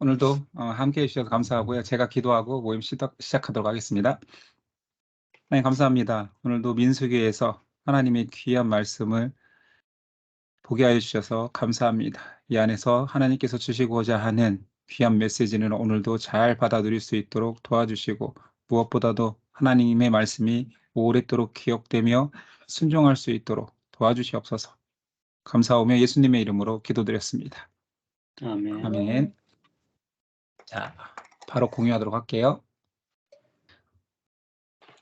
오늘도 함께해 주셔서 감사하고요. 제가 기도하고 모임 시작하도록 하겠습니다. 하나님 감사합니다. 오늘도 민수기에서 하나님의 귀한 말씀을 보게 하여 주셔서 감사합니다. 이 안에서 하나님께서 주시고자 하는 귀한 메시지는 오늘도 잘 받아 들일 수 있도록 도와주시고, 무엇보다도 하나님의 말씀이 오랫도록 기억되며 순종할 수 있도록 도와주시옵소서. 감사하며 예수님의 이름으로 기도드렸습니다. 아멘. 아멘. 자, 바로 공유하도록 할게요.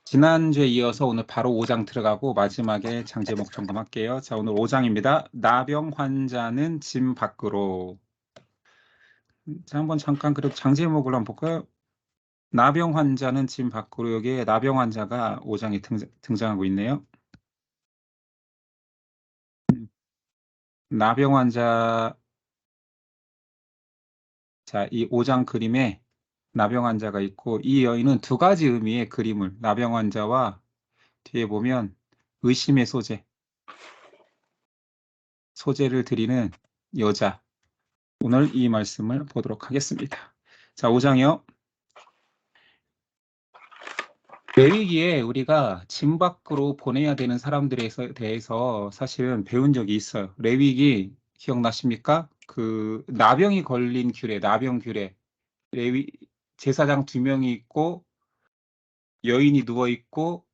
지난주에 이어서 오늘 바로 5장 들어가고 마지막에 장 제목 점검할게요. 자, 오늘 5장입니다. 나병 환자는 짐 밖으로. 자, 한번 잠깐 그래도 장 제목을 한번 볼까요? 나병 환자는 짐 밖으로. 여기에 나병 환자가 5장에 등장하고 있네요. 나병 환자. 자, 이 5장 그림에 나병 환자가 있고, 이 여인은 두 가지 의미의 그림을, 나병 환자와 뒤에 보면 의심의 소재를 드리는 여자. 오늘 이 말씀을 보도록 하겠습니다. 자, 5장이요. 레위기에 우리가 짐 밖으로 보내야 되는 사람들에 대해서 사실은 배운 적이 있어요. 레위기 기억나십니까? 그 나병이 걸린 규례, 나병 규례. 레위 제사장 2명이 있고 여인이 누워 있고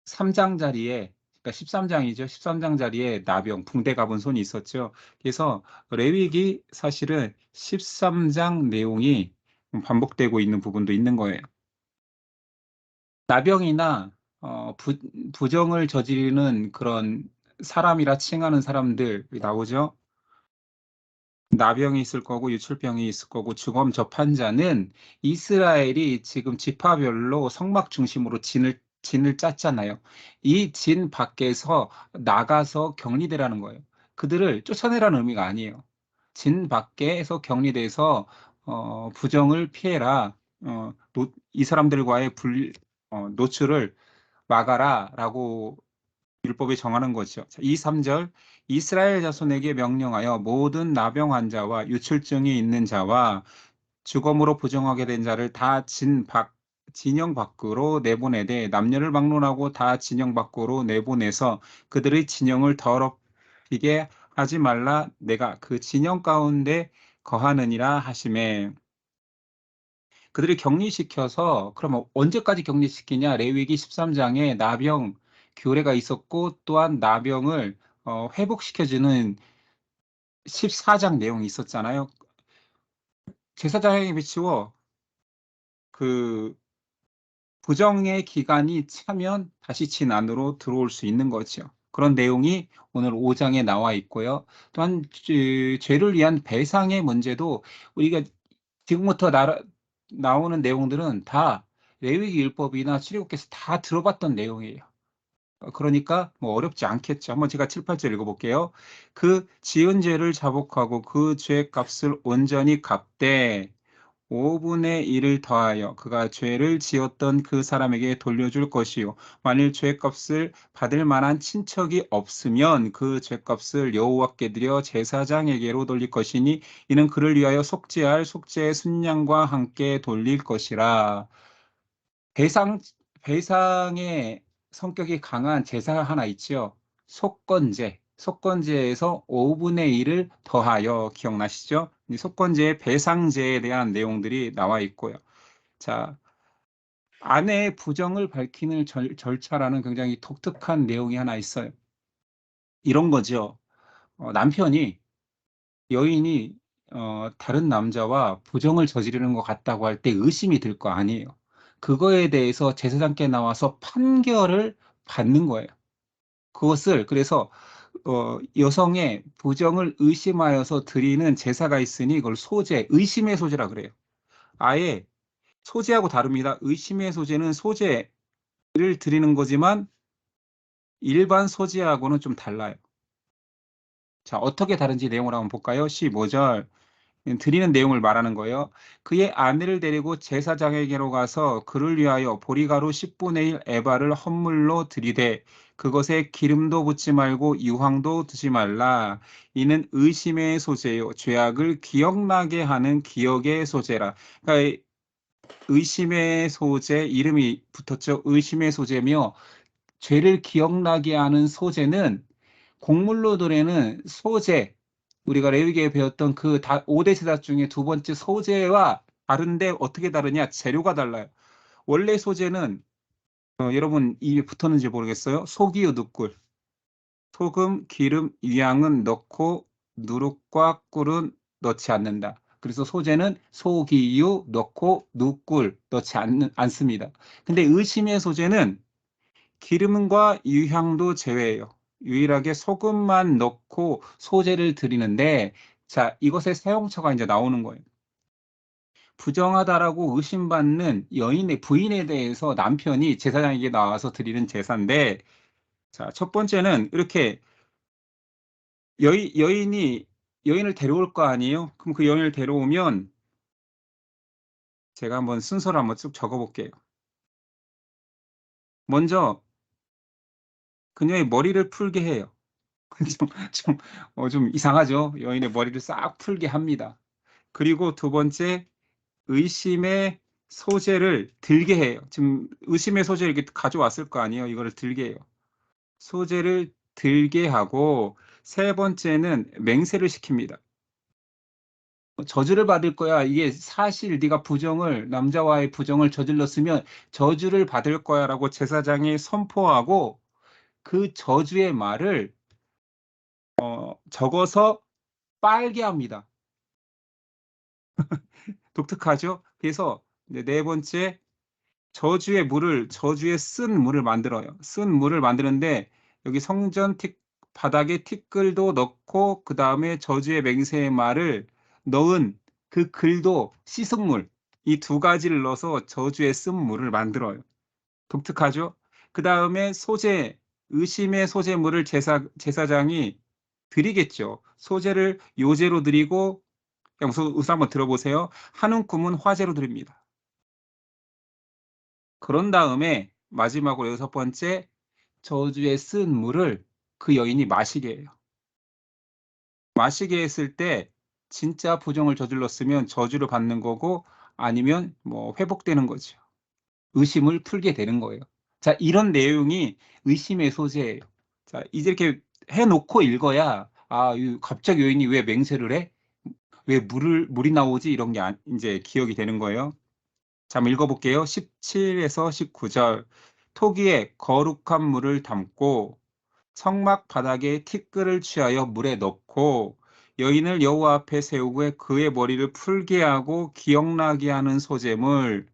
3장 자리에, 그러니까 13장이죠. 13장 자리에 나병, 붕대 갑은 손이 있었죠. 그래서 레위기 사실은 13장 내용이 반복되고 있는 부분도 있는 거예요. 나병이나 부정을 저지르는 그런 사람이라 칭하는 사람들 나오죠. 나병이 있을 거고 유출병이 있을 거고 주검 접한 자는 이스라엘이 지금 지파별로 성막 중심으로 진을 짰잖아요. 이 진 밖에서 나가서 격리되라는 거예요. 그들을 쫓아내라는 의미가 아니에요. 진 밖에서 격리돼서 부정을 피해라. 이 사람들과의 노출을 막아라라고 율법에 정하는 거죠. 2, 3절 이스라엘 자손에게 명령하여 모든 나병 환자와 유출증이 있는 자와 주검으로 부정하게 된 자를 다 진영 밖으로 내보내되 남녀를 막론하고 다 진영 밖으로 내보내서 그들의 진영을 더럽히게 하지 말라. 내가 그 진영 가운데 거하느니라 하시매. 그들을 격리시켜서, 그러면 언제까지 격리시키냐? 레위기 13장에 나병 규례가 있었고, 또한 나병을 회복시켜주는 14장 내용이 있었잖아요. 제사장에게 비추어 그 부정의 기간이 차면 다시 진 안으로 들어올 수 있는 거죠. 그런 내용이 오늘 5장에 나와 있고요. 또한 죄를 위한 배상의 문제도 우리가 지금부터 나오는 내용들은 다 레위기 율법이나 출애굽기에서 다 들어봤던 내용이에요. 그러니까 뭐 어렵지 않겠죠. 한번 제가 7, 8절 읽어볼게요. 그 지은 죄를 자복하고 그 죄 값을 온전히 갚되 5분의 1을 더하여 그가 죄를 지었던 그 사람에게 돌려줄 것이요. 만일 죄값을 받을 만한 친척이 없으면 그 죄값을 여호와께 드려 제사장에게로 돌릴 것이니 이는 그를 위하여 속죄할 속죄의 순양과 함께 돌릴 것이라. 배상의 성격이 강한 제사가 하나 있죠. 속건제. 속건제에서 5분의 1을 더하여, 기억나시죠? 이 속건제의 배상제에 대한 내용들이 나와 있고요. 자, 아내의 부정을 밝히는 절차라는 굉장히 독특한 내용이 하나 있어요. 이런 거죠. 남편이, 여인이 다른 남자와 부정을 저지르는 것 같다고 할 때 의심이 들 거 아니에요. 그거에 대해서 제사장께 나와서 판결을 받는 거예요. 그것을 그래서 여성의 부정을 의심하여서 드리는 제사가 있으니 그걸 소제, 의심의 소제라 그래요. 아예 소제하고 다릅니다. 의심의 소제는 소제를 드리는 거지만 일반 소제하고는 좀 달라요. 자, 어떻게 다른지 내용을 한번 볼까요? 15절. 드리는 내용을 말하는 거예요. 그의 아내를 데리고 제사장에게로 가서 그를 위하여 보리가루 10분의 1 에바를 헌물로 드리되 그것에 기름도 붓지 말고 유황도 두지 말라. 이는 의심의 소재요 죄악을 기억나게 하는 기억의 소재라. 그러니까 의심의 소재 이름이 붙었죠. 의심의 소재며 죄를 기억나게 하는 소재는 곡물로 드리는 소재, 우리가 레위기에 배웠던 그 5대 제사 중에 두 번째 소재와 다른데 어떻게 다르냐? 재료가 달라요. 원래 소재는 여러분 입에 붙었는지 모르겠어요. 소기요 누꿀. 소금, 기름, 유향은 넣고 누룩과 꿀은 넣지 않는다. 그래서 소재는 소기유 넣고 누꿀 넣지 않습니다. 근데 의심의 소재는 기름과 유향도 제외해요. 유일하게 소금만 넣고 소재를 드리는데, 자, 이것의 사용처가 이제 나오는 거예요. 부정하다라고 의심받는 여인의 부인에 대해서 남편이 제사장에게 나와서 드리는 제사인데, 자, 첫 번째는 이렇게 여인을 데려올 거 아니에요? 그럼 그 여인을 데려오면 제가 한번 순서를 한번 쭉 적어볼게요. 먼저 그녀의 머리를 풀게 해요. 좀 이상하죠? 여인의 머리를 싹 풀게 합니다. 그리고 두 번째, 의심의 소재를 들게 해요. 지금 의심의 소재를 이렇게 가져왔을 거 아니에요? 이거를 들게 해요. 소재를 들게 하고, 세 번째는 맹세를 시킵니다. 저주를 받을 거야. 이게 사실 네가 남자와의 부정을 저질렀으면 저주를 받을 거야라고 제사장이 선포하고 그 저주의 말을 적어서 빨게 합니다. 독특하죠? 그래서 네 번째, 저주의 쓴 물을 만들어요. 쓴 물을 만드는데 여기 바닥에 티끌도 넣고 그 다음에 저주의 맹세의 말을 넣은 그 글도 씻은 물, 이 두 가지를 넣어서 저주의 쓴 물을 만들어요. 독특하죠? 그 다음에 의심의 소재물을 제사장이 드리겠죠. 소재를 요제로 드리고, 그냥 우선 한번 들어보세요. 한 움큼은 화제로 드립니다. 그런 다음에 마지막으로 여섯 번째, 저주에 쓴 물을 그 여인이 마시게 해요. 마시게 했을 때 진짜 부정을 저질렀으면 저주를 받는 거고 아니면 뭐 회복되는 거죠. 의심을 풀게 되는 거예요. 자, 이런 내용이 의심의 소재예요. 자, 이제 이렇게 해놓고 읽어야 갑자기 여인이 왜 맹세를 해? 왜 물이 나오지? 이런 게 이제 기억이 되는 거예요. 자, 한번 읽어볼게요. 17에서 19절. 토기에 거룩한 물을 담고 성막 바닥에 티끌을 취하여 물에 넣고 여인을 여호와 앞에 세우고 그의 머리를 풀게 하고 기억나게 하는 소재물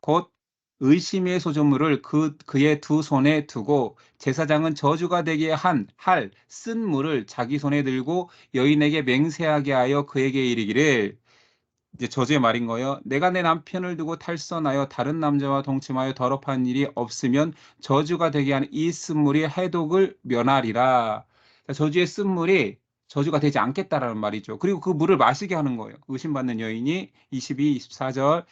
곧 의심의 소재물을 그의 두 손에 두고 제사장은 저주가 되게 쓴 물을 자기 손에 들고 여인에게 맹세하게 하여 그에게 이르기를, 이제 저주의 말인 거예요. 내가 내 남편을 두고 탈선하여 다른 남자와 동침하여 더럽한 일이 없으면 저주가 되게 하는 이 쓴물이 해독을 면하리라. 저주의 쓴물이 저주가 되지 않겠다라는 말이죠. 그리고 그 물을 마시게 하는 거예요. 의심받는 여인이 22, 24절.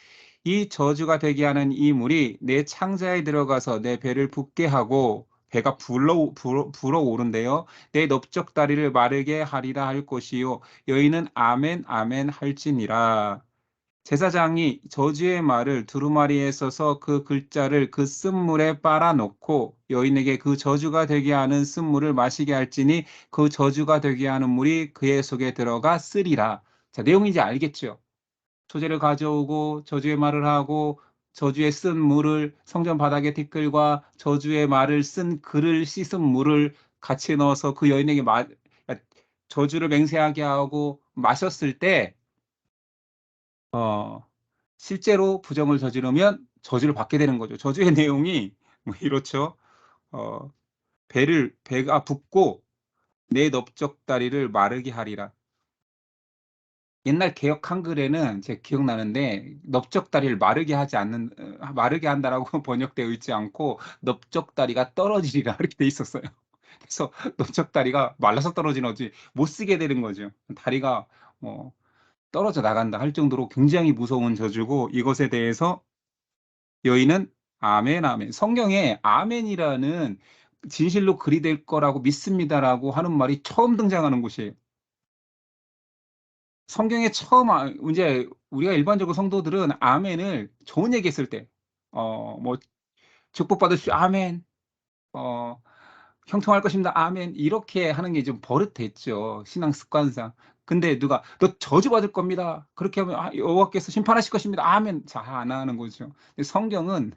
이 저주가 되게 하는 이 물이 내 창자에 들어가서 내 배를 붓게 하고, 배가 불어오른대요. 내 넓적다리를 마르게 하리라 할 것이요 여인은 아멘 아멘 할지니라. 제사장이 저주의 말을 두루마리에 써서 그 글자를 그 쓴물에 빨아놓고 여인에게 그 저주가 되게 하는 쓴물을 마시게 할지니 그 저주가 되게 하는 물이 그의 속에 들어가 쓰리라. 자, 내용이 이제 알겠죠? 소재를 가져오고 저주의 말을 하고 저주에 쓴 물을 성전 바닥에 티끌과 저주의 말을 쓴 글을 씻은 물을 같이 넣어서 그 여인에게 저주를 맹세하게 하고 마셨을 때 실제로 부정을 저지르면 저주를 받게 되는 거죠. 저주의 내용이 뭐 이렇죠. 어, 배가 붓고 내 넓적다리를 마르게 하리라. 옛날 개역 한글에는 제 기억나는데 넓적다리를 마르게 한다라고 번역되어 있지 않고 넓적다리가 떨어지리라 이렇게 돼 있었어요. 그래서 넓적다리가 말라서 떨어지는 거지 못 쓰게 되는 거죠. 다리가 떨어져 나간다 할 정도로 굉장히 무서운 저주고, 이것에 대해서 여인은 아멘 아멘. 성경에 아멘이라는 진실로 그리 될 거라고 믿습니다라고 하는 말이 처음 등장하는 곳이에요. 성경에 처음 인제 우리가 일반적으로 성도들은 아멘을 좋은 얘기했을 때 뭐 "축복받으십시오. 아멘." 어 "형통할 것입니다. 아멘." 이렇게 하는 게 좀 버릇됐죠, 신앙 습관상. 근데 누가 "너 저주받을 겁니다." 그렇게 하면 "아 여호와께서 심판하실 것입니다. 아멘." 잘 안 하는 거죠. 근데 성경은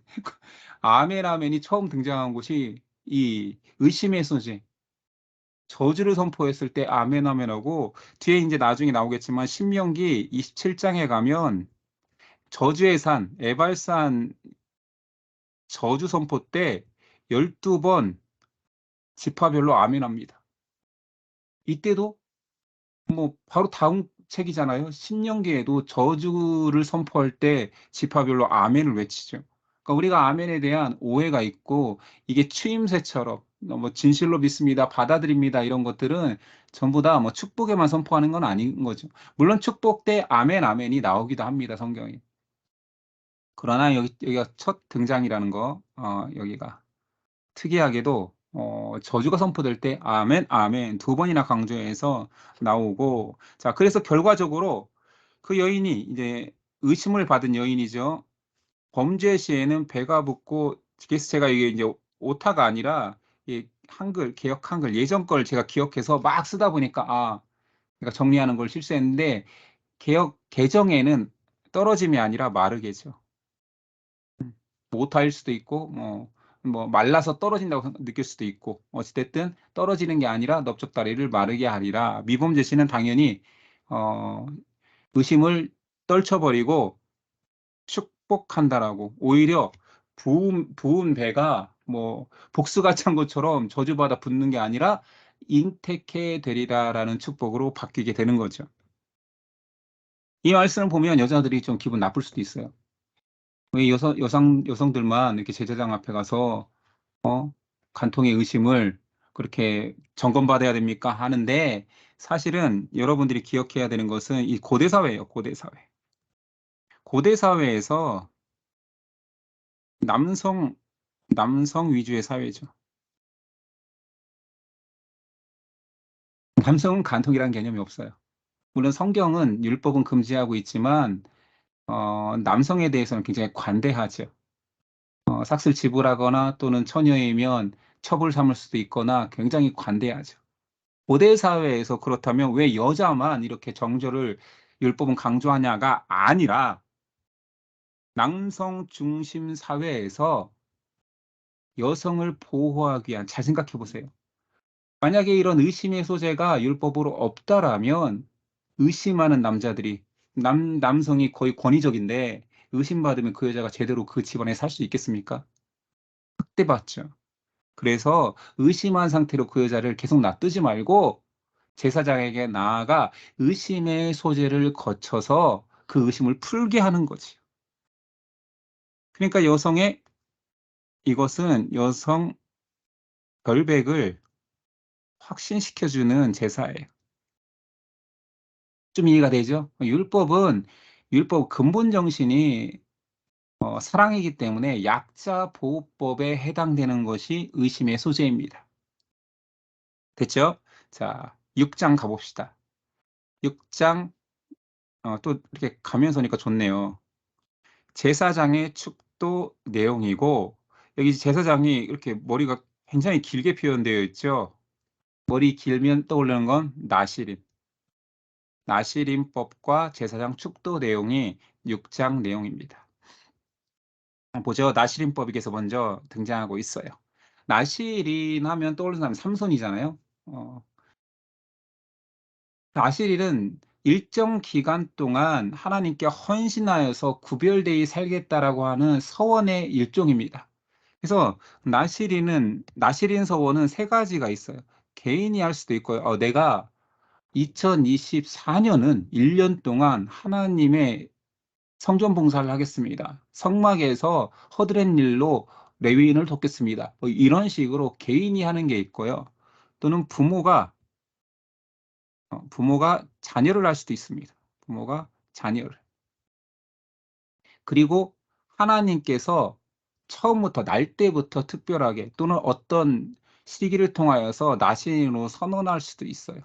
아멘, 아멘이 처음 등장한 곳이 이 의심의 소재, 저주를 선포했을 때 아멘, 아멘하고 뒤에 인제 나중에 나오겠지만 신명기 27 장에 가면 저주의 산 에발산 저주 선포 때 12번 지파별로 아멘합니다. 이때도 뭐 바로 다음 책이잖아요. 신명기에도 저주를 선포할 때 지파별로 아멘을 외치죠. 그러니까 우리가 아멘에 대한 오해가 있고 이게 추임새처럼 뭐 "진실로 믿습니다. 받아들입니다." 이런 것들은 전부 다 뭐 축복에만 선포하는 건 아닌 거죠. 물론 축복 때 아멘, 아멘이 나오기도 합니다, 성경에. 그러나 여기가 첫 등장이라는 거 여기가. 특이하게도 저주가 선포될 때 "아멘, 아멘." 두 번이나 강조해서 나오고, 자 그래서 결과적으로 그 여인이 이제 의심을 받은 여인이죠. 범죄 시에는 배가 붓고, 그래서 제가 이게 이제 오타가 아니라 이 한글 개역 한글 예전 걸 제가 기억해서 막 쓰다 보니까 내가 정리하는 걸 실수했는데, 개역 개정에는 떨어짐이 아니라 마르게죠. 오타일 수도 있고 뭐 말라서 떨어진다고 느낄 수도 있고, 어찌 됐든 떨어지는 게 아니라 넓적다리를 마르게 하리라. 미범죄 씨는 당연히 어 의심을 떨쳐 버리고 축복한다라고, 오히려 부은 배가 뭐 복수가 찬 것처럼 저주받아 붓는 게 아니라 잉태케 되리라라는 축복으로 바뀌게 되는 거죠. 이 말씀을 보면 여자들이 좀 기분 나쁠 수도 있어요. 왜 여성들만 이렇게 제사장 앞에 가서 간통의 의심을 그렇게 점검받아야 됩니까? 하는데, 사실은 여러분들이 기억해야 되는 것은 이 고대 사회예요, 고대 사회. 고대 사회에서 남성 남성 위주의 사회죠. 남성은 간통이라는 개념이 없어요. 물론 성경은 율법은 금지하고 있지만 남성에 대해서는 굉장히 관대하죠. 삭슬 지불하거나 또는 처녀이면 첩을 삼을 수도 있거나 굉장히 관대하죠. 고대 사회에서 그렇다면 왜 여자만 이렇게 정절을 율법은 강조하냐가 아니라, 남성 중심 사회에서 여성을 보호하기 위한, 잘 생각해 보세요. 만약에 이런 의심의 소재가 율법으로 없다라면 의심하는 남자들이, 남성이 거의 권위적인데 의심받으면 그 여자가 제대로 그 집안에 살 수 있겠습니까? 학대받죠. 그래서 의심한 상태로 그 여자를 계속 놔두지 말고 제사장에게 나아가 의심의 소재를 거쳐서 그 의심을 풀게 하는 거지요. 그러니까 이것은 여성 결백을 확신시켜 주는 제사예요. 좀 이해가 되죠? 율법 근본 정신이 사랑이기 때문에 약자 보호법에 해당되는 것이 의심의 소재입니다. 됐죠? 자, 6장 가 봅시다. 6장 또 이렇게 가면서니까 좋네요. 제사장의 축도 내용이고, 여기 제사장이 이렇게 머리가 굉장히 길게 표현되어 있죠. 머리 길면 떠오르는 건 나시린. 나시린법과 제사장 축도 내용이 6장 내용입니다. 보죠. 나시린법이 계속 먼저 등장하고 있어요. 나시린 하면 떠오르는 사람이 삼손이잖아요. 나시린은 일정 기간 동안 하나님께 헌신하여서 구별되이 살겠다라고 하는 서원의 일종입니다. 그래서 나시린 서원은 세 가지가 있어요. 개인이 할 수도 있고요. 내가 2024 년은 1년 동안 하나님의 성전 봉사를 하겠습니다. 성막에서 허드렛 일로 레위인을 돕겠습니다. 뭐 이런 식으로 개인이 하는 게 있고요. 또는 부모가 자녀를 할 수도 있습니다. 부모가 자녀를. 그리고 하나님께서 처음부터 날 때부터 특별하게, 또는 어떤 시기를 통하여서 나시린으로 선언할 수도 있어요.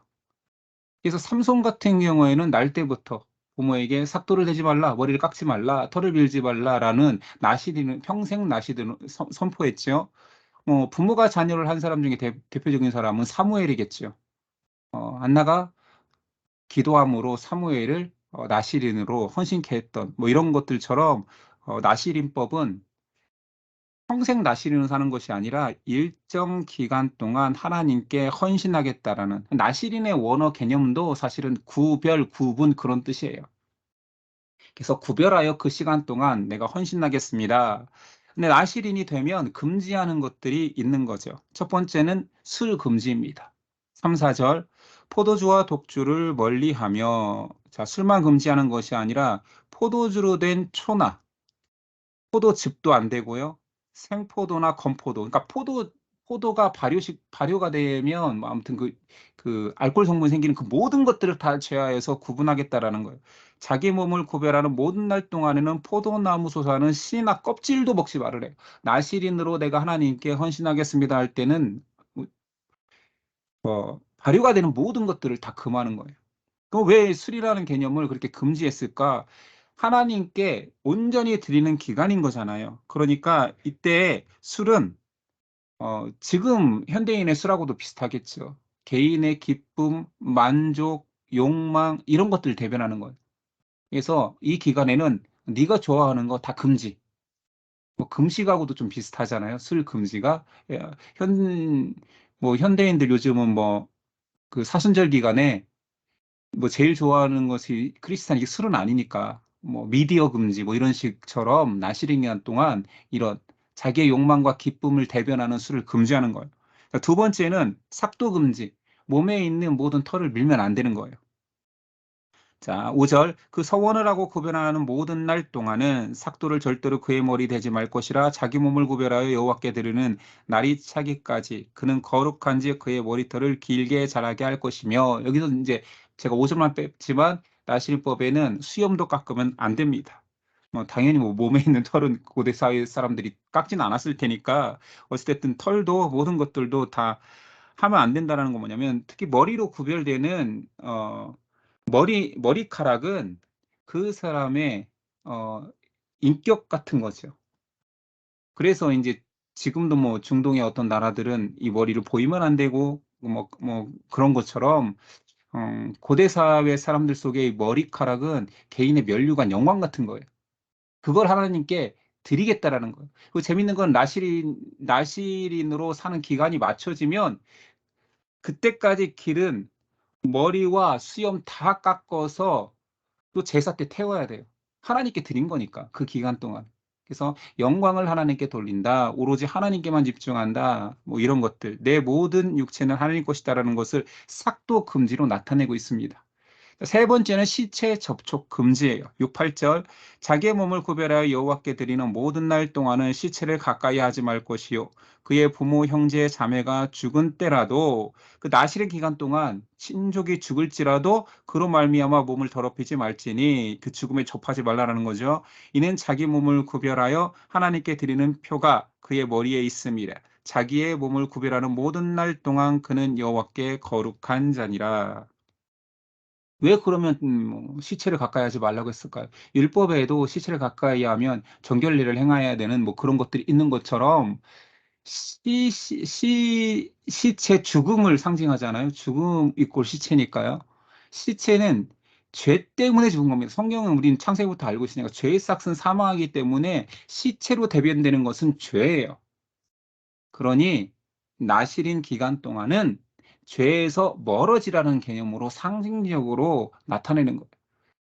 그래서 삼손 같은 경우에는 날 때부터 부모에게 삭도를 대지 말라, 머리를 깎지 말라, 털을 밀지 말라라는 나시린을 평생 나시린을 선포했죠. 부모가 자녀를 한 사람 중에 대표적인 사람은 사무엘이겠죠. 안나가 기도함으로 사무엘을 나시린으로 헌신케 했던 뭐 이런 것들처럼 나시린법은 평생 나시린으로 사는 것이 아니라 일정 기간 동안 하나님께 헌신하겠다라는 나시린의 원어 개념도 사실은 구별, 구분 그런 뜻이에요. 그래서 구별하여 그 시간 동안 내가 헌신하겠습니다. 근데 나시린이 되면 금지하는 것들이 있는 거죠. 첫 번째는 술 금지입니다. 3, 4절 포도주와 독주를 멀리하며 자, 술만 금지하는 것이 아니라 포도주로 된 초나 포도즙도 안 되고요. 생포도나 건포도. 그러니까 포도가 발효가 되면 뭐 아무튼 그 알코올 성분이 생기는 그 모든 것들을 다 제하해서 구분하겠다라는 거예요. 자기 몸을 구별하는 모든 날 동안에는 포도나무 솟아는 씨나 껍질도 먹지 말으래요. 나시린으로 내가 하나님께 헌신하겠습니다 할 때는 발효가 되는 모든 것들을 다 금하는 거예요. 그럼 왜 술이라는 개념을 그렇게 금지했을까? 하나님께 온전히 드리는 기간인 거잖아요. 그러니까 이때 술은 지금 현대인의 술하고도 비슷하겠죠. 개인의 기쁨, 만족, 욕망 이런 것들을 대변하는 거예요. 그래서 이 기간에는 네가 좋아하는 거 다 금지. 뭐 금식하고도 좀 비슷하잖아요. 술 금지가. 예, 현대인들 요즘은 뭐 그 사순절 기간에 뭐 제일 좋아하는 것이 크리스찬이 술은 아니니까 뭐 미디어 금지 뭐 이런 식처럼 나시린 기간 동안 이런 자기의 욕망과 기쁨을 대변하는 술을 금지하는 거예요. 그러니까 두 번째는 삭도 금지. 몸에 있는 모든 털을 밀면 안 되는 거예요. 자, 5절 그 서원을 하고 구별하는 모든 날 동안은 삭도를 절대로 그의 머리 대지 말 것이라 자기 몸을 구별하여 여호와께 드리는 날이 차기까지 그는 거룩한지 그의 머리털을 길게 자라게 할 것이며 여기서 이제 제가 5절만 뺐지만 나실법에는 수염도 깎으면 안 됩니다. 당연히 뭐 몸에 있는 털은 고대 사회 사람들이 깎지는 않았을 테니까 어찌됐든 털도 모든 것들도 다 하면 안 된다는 건 뭐냐면 특히 머리로 구별되는 머리카락은 그 사람의 어 인격 같은 거죠. 그래서 인제 지금도 뭐 중동의 어떤 나라들은 이 머리를 보이면 안 되고 그런 것처럼 고대 사회 사람들 속의 이 머리카락은 개인의 면류관 영광 같은 거예요. 그걸 하나님께 드리겠다라는 거예요. 그리고 재밌는 건 나시린으로 사는 기간이 맞춰지면 그때까지 기른 머리와 수염 다 깎아서 또 제사 때 태워야 돼요. 하나님께 드린 거니까 그 기간 동안. 그래서 영광을 하나님께 돌린다. 오로지 하나님께만 집중한다. 뭐 이런 것들. 내 모든 육체는 하나님 것이다라는 것을 삭도 금지로 나타내고 있습니다. 세 번째는 시체 접촉 금지예요. 6, 8절 자기의 몸을 구별하여 여호와께 드리는 모든 날 동안은 시체를 가까이 하지 말 것이요 그의 부모 형제 자매가 죽은 때라도 그 나실의 기간 동안 친족이 죽을지라도 그로 말미암아 몸을 더럽히지 말지니 그 죽음에 접하지 말라라는 거죠. 이는 자기 몸을 구별하여 하나님께 드리는 표가 그의 머리에 있음이라. 자기의 몸을 구별하는 모든 날 동안 그는 여호와께 거룩한 자니라. 왜 그러면 뭐 시체를 가까이 하지 말라고 했을까요? 율법에도 시체를 가까이 하면 정결례를 행해야 되는 뭐 그런 것들이 있는 것처럼 시체 죽음을 상징하잖아요. 죽음 이꼴 시체니까요. 시체는 죄 때문에 죽은 겁니다. 성경은 우리는 창세기부터 알고 있으니까 죄의 싹은 사망이기 때문에 시체로 대변되는 것은 죄예요. 그러니 나실인 기간 동안은 죄에서 멀어지라는 개념으로 상징적으로 나타내는 거예요.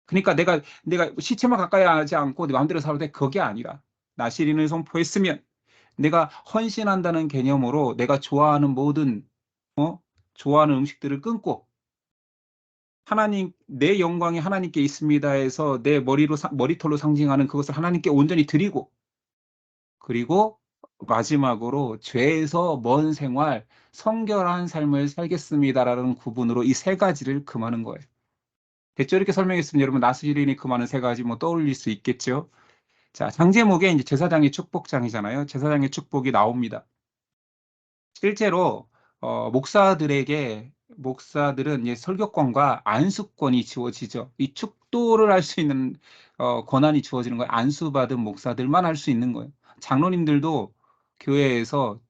그러니까 내가 시체만 가까이 하지 않고 내 마음대로 살아도 돼. 그게 아니라 나실인을 선포했으면 내가 헌신한다는 개념으로 내가 좋아하는 모든 좋아하는 음식들을 끊고 하나님 내 영광이 하나님께 있습니다 해서 내 머리털로 상징하는 그것을 하나님께 온전히 드리고 그리고 마지막으로 죄에서 먼 생활, 성결한 삶을 살겠습니다라는 구분으로 이 세 가지를 금하는 거예요. 됐죠? 이렇게 설명했으면 여러분 나스리니 금하는 세 가지 뭐 떠올릴 수 있겠죠? 자, 장제목에 이제 제사장의 축복장이잖아요. 제사장의 축복이 나옵니다. 실제로 목사들은 이제 설교권과 안수권이 주어지죠. 이 축도를 할 수 있는 권한이 주어지는 거예요. 안수받은 목사들만 할 수 있는 거예요. 장로님들도 교회에서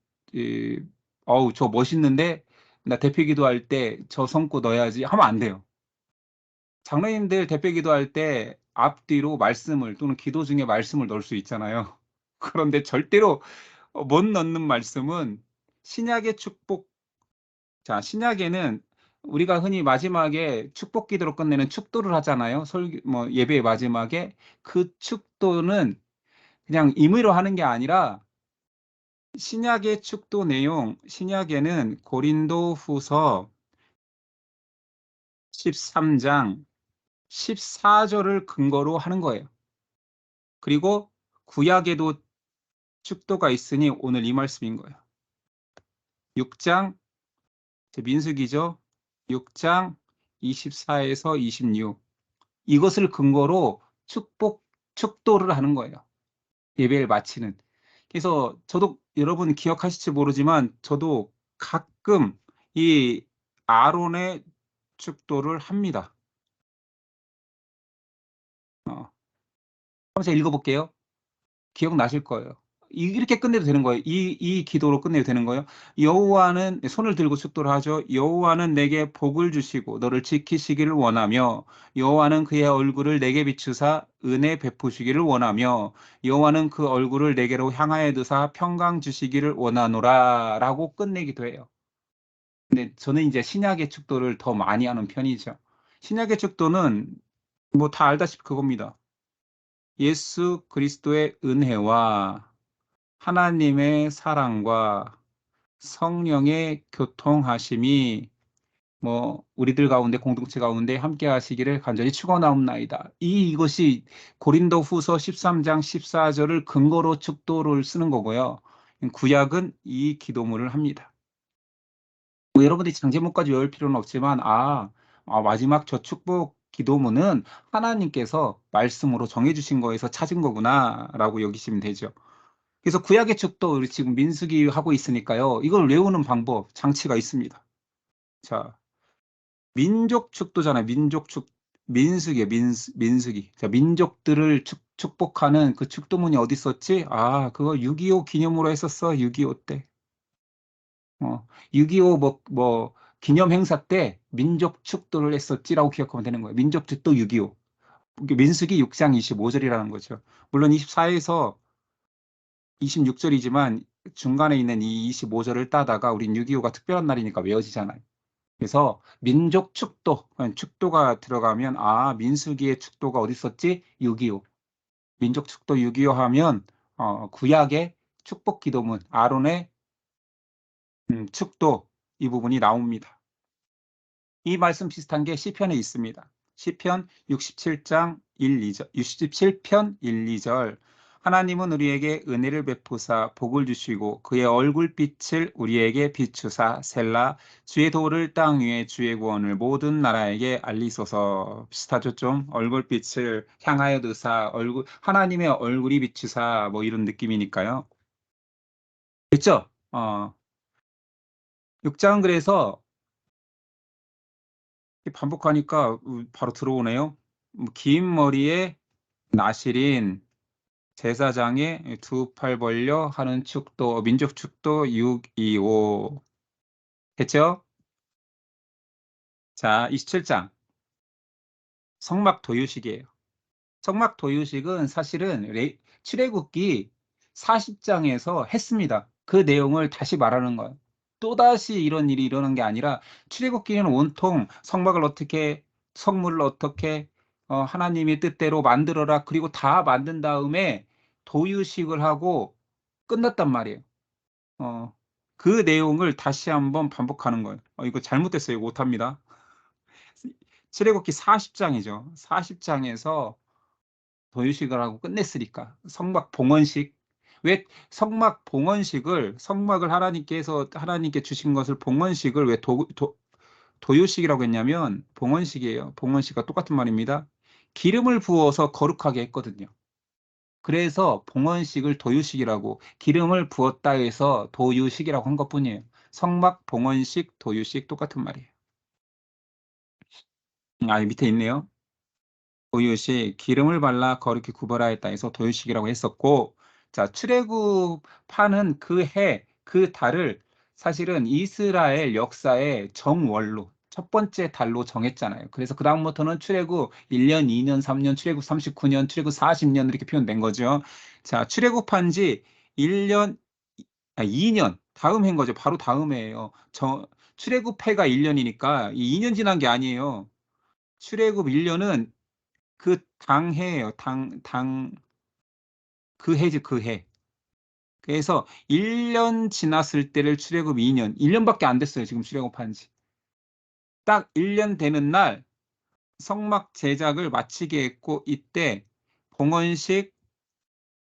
어우 저 멋있는데 나 대표 기도할 때 저 성구 넣어야지 하면 안 돼요. 장로님들 대표 기도할 때 앞뒤로 말씀을 또는 기도 중에 말씀을 넣을 수 있잖아요. 그런데 절대로 못 넣는 말씀은 신약의 축복. 자, 신약에는 우리가 흔히 마지막에 축복 기도로 끝내는 축도를 하잖아요. 예배의 마지막에 그 축도는 그냥 임의로 하는 게 아니라 신약의 축도 내용, 신약에는 고린도후서 13장 14절을 근거로 하는 거예요. 그리고 구약에도 축도가 있으니 오늘 이 말씀인 거예요. 6장 민수기죠. 6장 24에서 26. 이것을 근거로 축도를 하는 거예요. 예배를 마치는. 그래서 저도 여러분 기억하실지 모르지만 저도 가끔 이 아론의 축도를 합니다. 한번 제가 읽어볼게요. 기억나실 거예요. 이렇게 끝내도 되는 거예요. 이 기도로 끝내도 되는 거예요. 여호와는 손을 들고 축도를 하죠. 여호와는 내게 복을 주시고 너를 지키시기를 원하며 여호와는 그의 얼굴을 내게 비추사 은혜 베푸시기를 원하며 여호와는 그 얼굴을 내게로 향하여 드사 평강 주시기를 원하노라라고 끝내기도 해요. 근데 저는 이제 신약의 축도를 더 많이 하는 편이죠. 신약의 축도는 뭐 다 알다시피 그겁니다. 예수 그리스도의 은혜와 하나님의 사랑과 성령의 교통하심이 뭐 우리들 가운데 공동체 가운데 함께 하시기를 간절히 축원하옵나이다. 이것이 고린도후서 13장 14절을 근거로 축도를 쓰는 거고요. 구약은 이 기도문을 합니다. 뭐 여러분들이 장제목까지 외울 필요는 없지만 마지막 저 축복 기도문은 하나님께서 말씀으로 정해주신 거에서 찾은 거구나라고 여기시면 되죠. 그래서 구약의 축도 우리 지금 민수기 하고 있으니까요. 이걸 외우는 방법, 장치가 있습니다. 자, 민족 축도잖아요. 민수기에 민수기. 자, 민족들을 축복하는 그 축도문이 어디 있었지? 그거 6.25 기념으로 했었어. 6.25 때. 6.25 기념 행사 때 민족 축도를 했었지라고 기억하면 되는 거예요. 민족 축도 6.25. 민수기 6장 25절이라는 거죠. 물론 24에서 26절이지만 중간에 있는 이 25절을 따다가 우린 6.25가 특별한 날이니까 외워지잖아요. 그래서 민족 축도, 축도가 들어가면 민수기의 축도가 어디 있었지? 6.25. 민족 축도 6.25 하면 구약의 축복 기도문, 아론의 축도 이 부분이 나옵니다. 이 말씀 비슷한 게 시편에 있습니다. 시편 67장 1, 2절, 67편 1, 2절. 하나님은 우리에게 은혜를 베푸사 복을 주시고 그의 얼굴빛을 우리에게 비추사 셀라 주의 도를 땅 위에 주의 구원을 모든 나라에게 알리소서. 비슷하죠 좀? 얼굴빛을 향하여 두사 하나님의 얼굴이 비추사 뭐 이런 느낌이니까요. 됐죠? 6장은 그래서 반복하니까 바로 들어오네요. 긴 머리에 나실인 제사장의 두 팔 벌려 하는 축도, 민족 축도 6.25 했죠? 자, 27장 성막 도유식이에요. 성막 도유식은 사실은 출애굽기 40장에서 했습니다. 그 내용을 다시 말하는 거예요. 또다시 이런 일이 일어난 게 아니라 출애굽기는 온통 성물을 어떻게 하나님의 뜻대로 만들어라. 그리고 다 만든 다음에 도유식을 하고 끝났단 말이에요. 그 내용을 다시 한번 반복하는 거예요. 이거 잘못됐어요. 이거 못합니다. 출애굽기 40장이죠. 40장에서 도유식을 하고 끝냈으니까 성막 봉헌식. 왜 성막을 하나님께 주신 것을 봉헌식을 왜 도유식이라고 했냐면 봉헌식이에요. 봉헌식과 똑같은 말입니다. 기름을 부어서 거룩하게 했거든요. 그래서 봉헌식을 도유식이라고, 기름을 부었다 해서 도유식이라고 한 것뿐이에요. 성막, 봉헌식, 도유식 똑같은 말이에요. 밑에 있네요. 도유식, 기름을 발라 거룩히 구별하였다 해서 도유식이라고 했었고, 자, 출애굽하는 그 해, 그 달을 사실은 이스라엘 역사의 정월로 첫 번째 달로 정했잖아요. 그래서 그다음부터는 출애굽 1년, 2년, 3년, 출애굽 39년, 출애굽 40년 이렇게 표현된 거죠. 자, 출애굽한 지 1년, 2년, 다음 해인 거죠. 바로 다음 해예요. 출애굽 해가 1년이니까 2년 지난 게 아니에요. 출애굽 1년은 그 당해예요. 그 해지, 그 해. 그래서 1년 지났을 때를 출애굽 2년, 1년밖에 안 됐어요. 지금 출애굽한 지. 딱 1년 되는 날 성막 제작을 마치게 했고, 이때 봉헌식,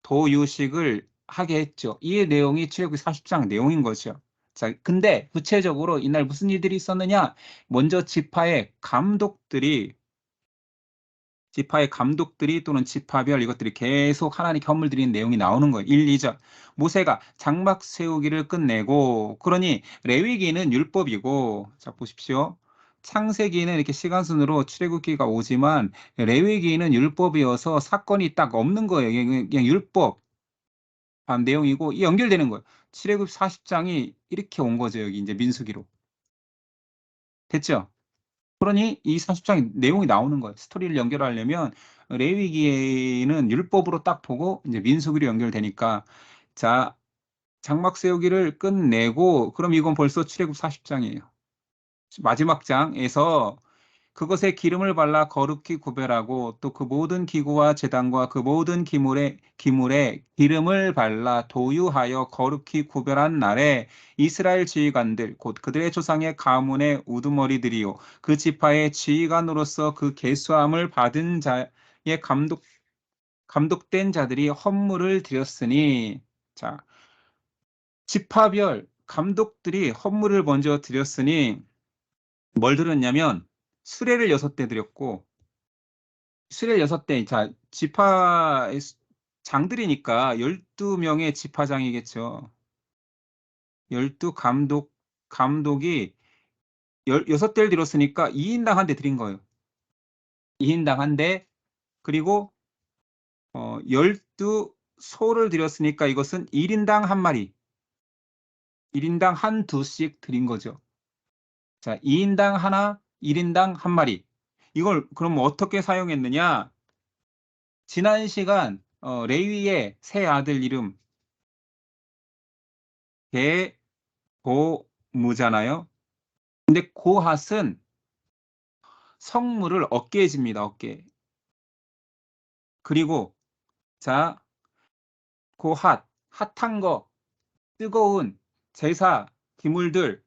도유식을 하게 했죠. 이 내용이 출애굽기 40장 내용인 거죠. 자, 근데 구체적으로 이날 무슨 일들이 있었느냐? 먼저 지파의 감독들이 또는 지파별 이것들이 계속 하나님께 헌물 드리는 내용이 나오는 거예요. 1, 2절. 모세가 장막 세우기를 끝내고, 그러니 레위기는 율법이고, 자 보십시오. 창세기는 이렇게 시간순으로 출애굽기가 오지만 레위기는 율법이어서 사건이 딱 없는 거예요. 그냥 율법 내용이고 이 연결되는 거예요. 출애굽 40장이 이렇게 온 거죠. 여기 이제 민수기로. 됐죠? 그러니 이 40장 내용이 나오는 거예요. 스토리를 연결하려면 레위기에는 율법으로 딱 보고 이제 민수기로 연결되니까, 자, 장막 세우기를 끝내고, 그럼 이건 벌써 출애굽 40장이에요. 마지막 장에서 그것에 기름을 발라 거룩히 구별하고 또 그 모든 기구와 제단과 그 모든 기물에 기름을 발라 도유하여 거룩히 구별한 날에 이스라엘 지휘관들 곧 그들의 조상의 가문의 우두머리들이요 그 지파의 지휘관으로서 그 계수함을 받은 자의 감독된 자들이 헌물을 드렸으니, 자, 지파별 감독들이 헌물을 먼저 드렸으니 뭘 드렸냐면 수레를 6대 드렸고, 수레 6대, 자, 장들이니까 12명의 지파장이겠죠. 12 감독이 6대를 들었으니까 2인당 한 대 드린 거예요. 2인당 한 대, 그리고 12 소를 드렸으니까 이것은 1인당 한 마리, 1인당 한 두씩 드린 거죠. 자, 2인당 하나, 1인당 한 마리. 이걸 그럼 어떻게 사용했느냐? 지난 시간 레위의 세 아들 이름 게보무잖아요. 근데 고핫은 성물을 어깨에 집니다. 어깨에. 그리고 자, 핫한 거, 뜨거운 제사 기물들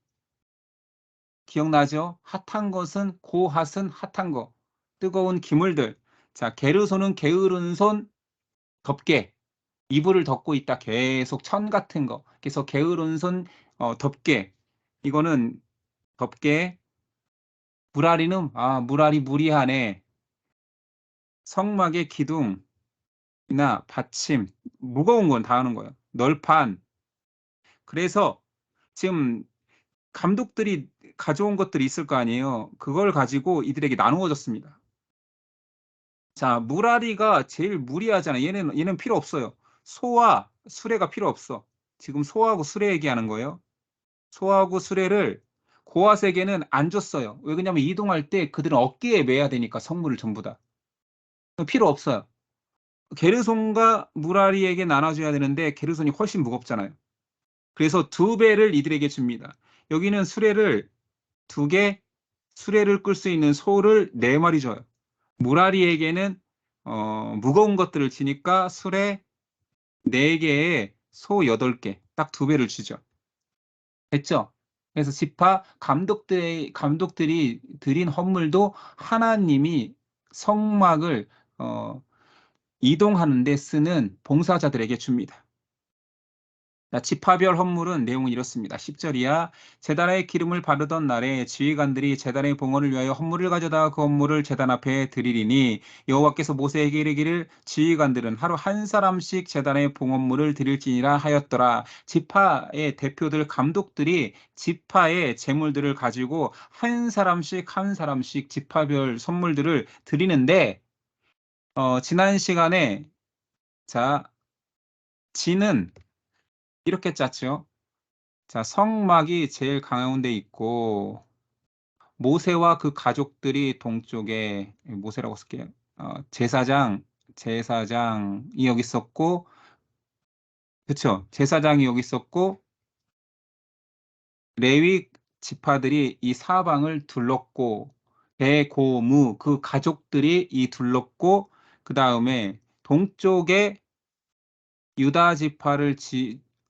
기억나죠? 핫은 핫한 거, 뜨거운 기물들. 자, 게르손은 게으른 손, 덮개. 이불을 덮고 있다. 계속 천 같은 거. 그래서 게으른 손, 덮개. 이거는 덮개. 무라리 무리하네. 성막의 기둥이나 받침, 무거운 건 다 하는 거예요. 널판. 그래서 지금 감독들이 가져온 것들이 있을 거 아니에요. 그걸 가지고 이들에게 나누어졌습니다. 자, 무라리가 제일 무리하잖아요. 얘는 필요 없어요. 소와 수레가 필요 없어. 지금 소하고 수레 얘기하는 거예요. 소하고 수레를 고아세계는 안 줬어요. 왜 그러냐면 이동할 때 그들은 어깨에 매야 되니까 성물을 전부 다. 필요 없어요. 게르손과 무라리에게 나눠줘야 되는데 게르손이 훨씬 무겁잖아요. 그래서 2배를 이들에게 줍니다. 여기는 수레를 2개, 수레를 끌 수 있는 소를 4마리 줘요. 무라리에게는 무거운 것들을 지니까 수레 4개에 소 8개, 딱 2배를 주죠. 됐죠? 그래서 지파 감독들이 드린 헌물도 하나님이 성막을 이동하는 데 쓰는 봉사자들에게 줍니다. 자, 지파별 헌물은 내용은 이렇습니다. 10절이야. 제단에 기름을 바르던 날에 지휘관들이 제단의 봉헌을 위하여 헌물을 가져다 그 헌물을 제단 앞에 드리리니 여호와께서 모세에게 이르기를 지휘관들은 하루 한 사람씩 제단의 봉헌물을 드릴지니라 하였더라. 지파의 대표들 감독들이 지파의 제물들을 가지고 한 사람씩 한 사람씩 지파별 선물들을 드리는데 지난 시간에 자, 지는 이렇게 짰죠. 자, 성막이 제일 가운데 있고 모세와 그 가족들이 동쪽에 모세라고 쓸게요. 제사장이 여기 있었고, 그쵸? 제사장이 여기 있었고 레위 지파들이 이 사방을 둘렀고 대고무 그 가족들이 이 둘렀고 그 다음에 동쪽에 유다 지파를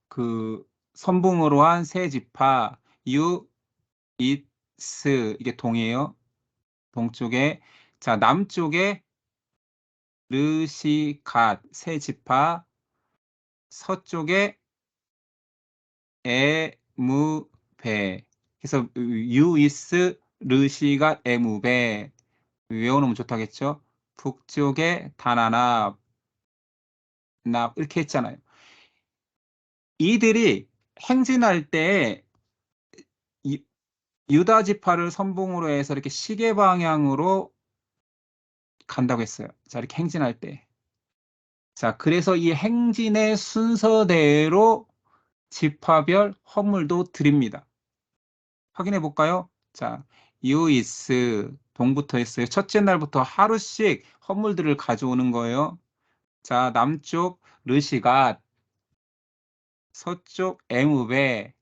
그 선봉으로 한 세 지파 이스 이게 동이에요. 동쪽에 자 남쪽에 르시갓 세 지파 서쪽에 에무베 그래서 유이스 르시갓 에무베 외워놓으면 좋다겠죠. 북쪽에 다나납 납 이렇게 했잖아요. 이들이 행진할 때 유다 지파를 선봉으로 해서 이렇게 시계 방향으로 간다고 했어요. 자, 이렇게 행진할 때. 자, 그래서 이 행진의 순서대로 지파별 헌물도 드립니다. 확인해 볼까요? 자, 유이스 동부터 했어요. 첫째 날부터 하루씩 헌물들을 가져오는 거예요. 자, 남쪽 르시갓, 서쪽 에무베,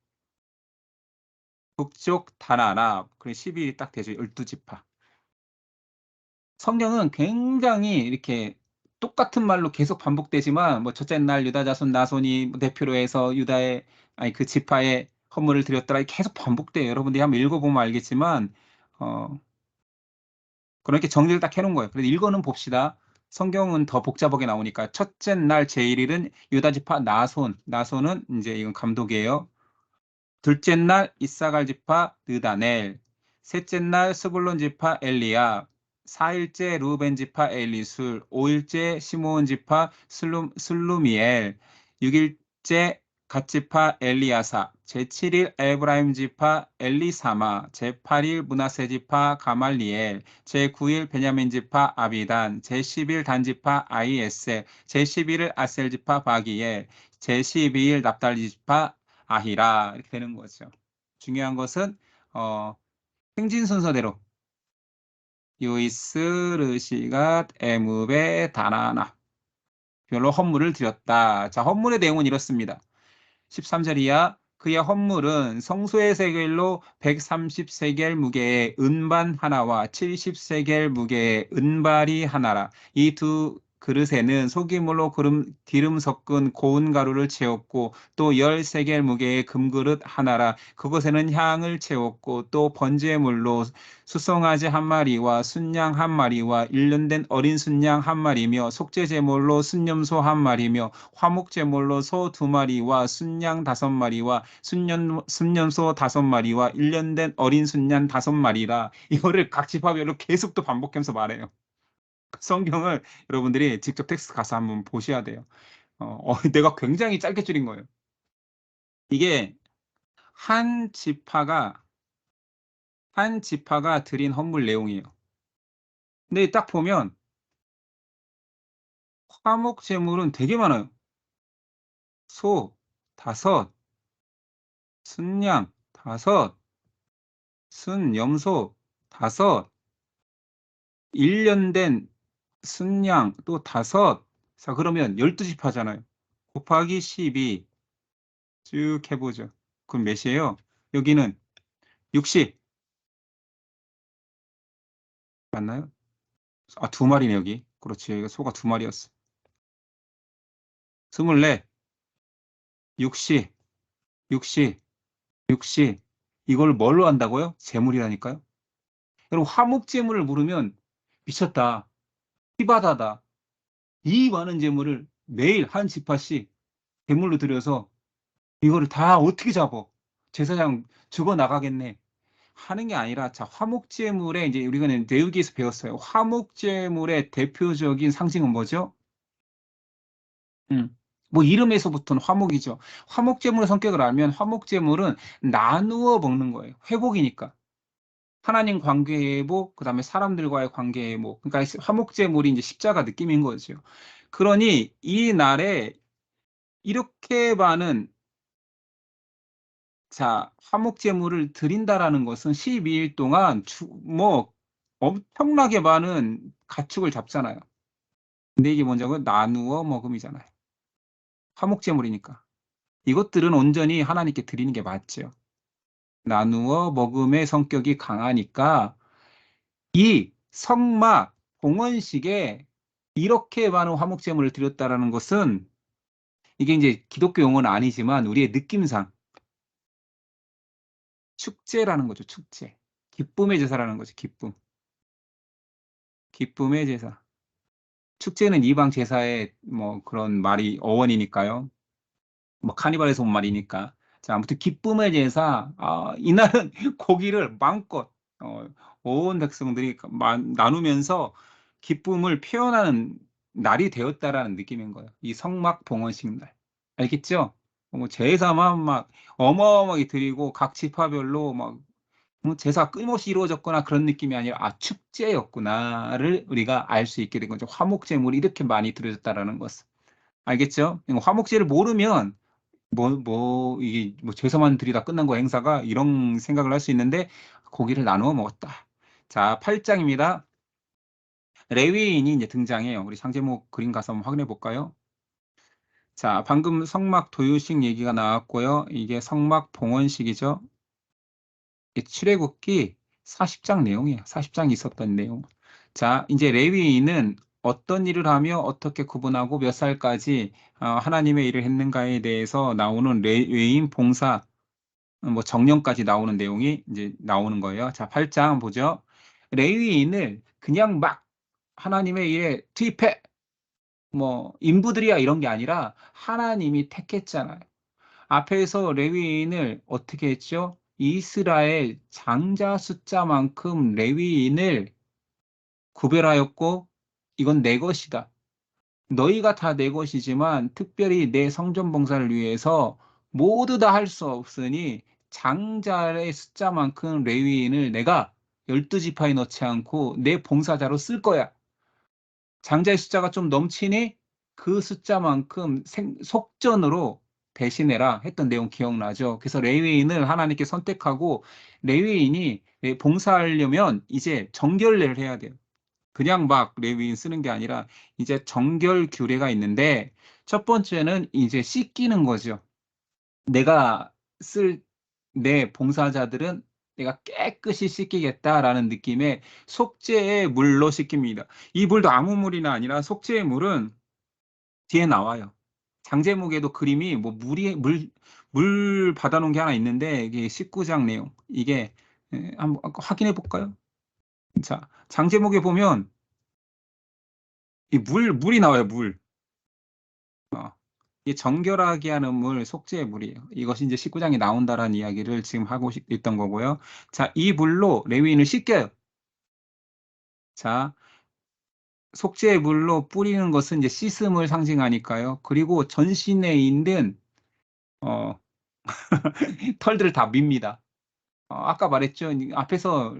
북쪽 다나랍. 그리고 10일이 딱 되죠. 12지파. 성경은 굉장히 이렇게 똑같은 말로 계속 반복되지만 뭐 첫째 날 유다 자손 나손이 대표로 해서 유다의 아니 그 지파의 헌물을 드렸더라 계속 반복돼요. 여러분들이 한번 읽어보면 알겠지만 그렇게 정리를 딱 해놓은 거예요. 그래서 읽어는 봅시다. 성경은 더 복잡하게 나오니까 첫째 날 제1일은 유다 지파 나손은 이제 이건 감독이에요. 둘째 날 이사갈 지파 느다넬, 셋째 날 스불론 지파 엘리압, 4일째 루벤 지파 엘리술, 5일째 시므온 지파 슬루미엘, 6일째 갓 지파 엘리야사, 제7일 에브라임 지파 엘리사마, 제8일 므낫세 지파 가말리엘, 제9일 베냐민 지파 아비단, 제10일 단 지파 아이에셀, 제11일 아셀 지파 바기엘, 제12일 납달리 지파 아히라 이렇게 되는 거죠. 중요한 것은 행진 순서대로 요이스 르시가 에무베 다나나 별로 헌물을 드렸다. 자, 헌물의 내용은 이렇습니다. 13절 이하 그의 헌물은 성소의 세겔로 130세겔 무게의 은반 하나와 70세겔 무게의 은발이 하나라. 이 두 그릇에는 소기물로 기름 섞은 고운 가루를 채웠고 또 10세겔 무게의 금그릇 하나라. 그것에는 향을 채웠고 또 번제물로 수송아지 한 마리와 순양 한 마리와 일년된 어린 순양 한 마리며 속죄제물로 순염소 한 마리며 화목제물로 소 2마리와 순양 5마리와 순염소 5마리와 일년된 어린 순양 5마리라. 이거를 각 지파별로 계속 또 반복하면서 말해요. 성경을 여러분들이 직접 텍스트 가서 한번 보셔야 돼요. 내가 굉장히 짧게 줄인 거예요. 이게 한 지파가 드린 헌물 내용이에요. 근데 딱 보면 화목 제물은 되게 많아요. 소 5, 순양 5, 순염소 5, 1년 된 순양 또 5. 자, 그러면 12지파잖아요. 곱하기 12 쭉 해보죠. 그럼 몇이에요? 여기는 60 맞나요? 아, 2마리네 여기. 그렇지. 여기가 소가 2마리였어. 24, 60, 60, 60. 이걸 뭘로 한다고요? 제물이라니까요. 여러분 화목제물을 물으면 미쳤다. 피바다다. 이 많은 제물을 매일 한 지파씩 제물로 드려서 이거를 다 어떻게 잡어? 제사장 죽어 나가겠네. 하는 게 아니라 자 화목제물에 이제 우리가 레위기에서 배웠어요. 화목제물의 대표적인 상징은 뭐죠? 뭐 이름에서부터는 화목이죠. 화목제물의 성격을 알면 화목제물은 나누어 먹는 거예요. 회복이니까. 하나님 관계 회복, 그다음에 사람들과의 관계 회복. 그러니까 화목제물이 이제 십자가 느낌인 거죠. 그러니 이 날에 이렇게 많은 자 화목제물을 드린다라는 것은 12일 동안 뭐 엄청나게 많은 가축을 잡잖아요. 근데 이게 뭐냐고 나누어 먹음이잖아요. 화목제물이니까. 이것들은 온전히 하나님께 드리는 게 맞죠. 나누어 먹음의 성격이 강하니까 이 성막 봉헌식에 이렇게 많은 화목제물을 드렸다라는 것은 이게 이제 기독교 용어는 아니지만 우리의 느낌상 축제라는 거죠. 축제. 기쁨의 제사라는 거죠. 기쁨. 기쁨의 제사. 축제는 이방 제사의 뭐 그런 말이 어원이니까요. 뭐 카니발에서 온 말이니까. 자, 아무튼 기쁨의 제사. 이날은 고기를 마음껏 어, 온 백성들이 나누면서 기쁨을 표현하는 날이 되었다라는 느낌인 거예요. 이 성막 봉헌식 날. 알겠죠? 뭐 제사만 막 어마어마하게 드리고 각 지파별로 막 제사가 끊임없이 이루어졌거나 그런 느낌이 아니라 축제였구나를 우리가 알 수 있게 된 거죠. 화목제물이 이렇게 많이 드려졌다라는 것을. 알겠죠? 화목제를 모르면 이게 뭐 제사만 드리다 끝난 거 행사가 이런 생각을 할 수 있는데 고기를 나누어 먹었다. 자, 8장입니다. 레위인이 이제 등장해요. 우리 상제목 그림 가서 한번 확인해 볼까요? 자, 방금 성막 도유식 얘기가 나왔고요. 이게 성막 봉헌식이죠. 출애굽기 40장 내용이에요. 40장이 있었던 내용. 자, 이제 레위인은 어떤 일을 하며 어떻게 구분하고 몇 살까지 하나님의 일을 했는가에 대해서 나오는 레위인 봉사 뭐 정령까지 나오는 내용이 이제 나오는 거예요. 자, 8장 보죠. 레위인을 그냥 막 하나님의 일에 투입해. 뭐 인부들이야 이런 게 아니라 하나님이 택했잖아요. 앞에서 레위인을 어떻게 했죠? 이스라엘 장자 숫자만큼 레위인을 구별하였고 이건 내 것이다. 너희가 다 내 것이지만 특별히 내 성전 봉사를 위해서 모두 다 할 수 없으니 장자의 숫자만큼 레위인을 내가 12지파에 넣지 않고 내 봉사자로 쓸 거야. 장자의 숫자가 좀 넘치니 그 숫자만큼 속전으로 대신해라 했던 내용 기억나죠? 그래서 레위인을 하나님께 선택하고 레위인이 봉사하려면 이제 정결례를 해야 돼요. 그냥 막 레위인 쓰는 게 아니라 이제 정결 규례가 있는데 첫 번째는 이제 씻기는 거죠. 내가 쓸 내 봉사자들은 내가 깨끗이 씻기겠다라는 느낌의 속죄의 물로 씻깁니다. 이 물도 아무 물이나 아니라 속죄의 물은 뒤에 나와요. 장제목에도 그림이 뭐 물 받아놓은 게 하나 있는데 이게 19장 내용. 이게 한번 확인해 볼까요? 자, 장제목에 보면 이 물이 나와요, 물. 이 정결하게 하는 물, 속죄의 물이에요. 이것이 이제 19장에 나온다라는 이야기를 지금 하고 있던 거고요. 자, 이 물로 레위인을 씻겨요. 자, 속죄의 물로 뿌리는 것은 이제 씻음을 상징하니까요. 그리고 전신에 있는 어, 털들을 다 밉니다. 아까 말했죠. 앞에서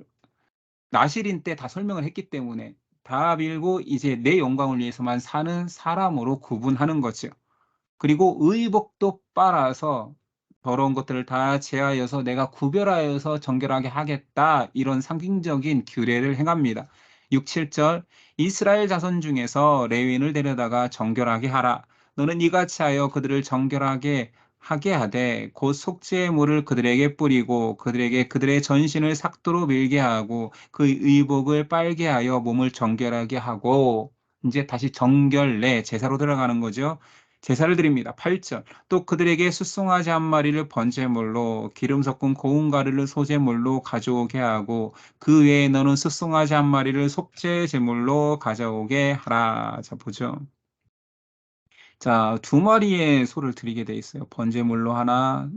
나실인 때 다 설명을 했기 때문에 다 밀고 이제 내 영광을 위해서만 사는 사람으로 구분하는 거죠. 그리고 의복도 빨아서 더러운 것들을 다 제하여서 내가 구별하여서 정결하게 하겠다. 이런 상징적인 규례를 행합니다. 6, 7절 이스라엘 자손 중에서 레위인을 데려다가 정결하게 하라. 너는 이같이 하여 그들을 정결하게 하게 하되 곧 속죄의 물을 그들에게 뿌리고 그들에게 그들의 전신을 삭도로 밀게 하고 그 의복을 빨게 하여 몸을 정결하게 하고 이제 다시 정결례 제사로 들어가는 거죠. 제사를 드립니다. 8절. 또 그들에게 숫송아지 한 마리를 번제물로 기름 섞은 고운 가루를 소제물로 가져오게 하고 그 외에 너는 숫송아지 한 마리를 속죄 제물로 가져오게 하라. 자 보죠. 자, 두 마리의 소를 드리게 돼 있어요. 번제물로 하나,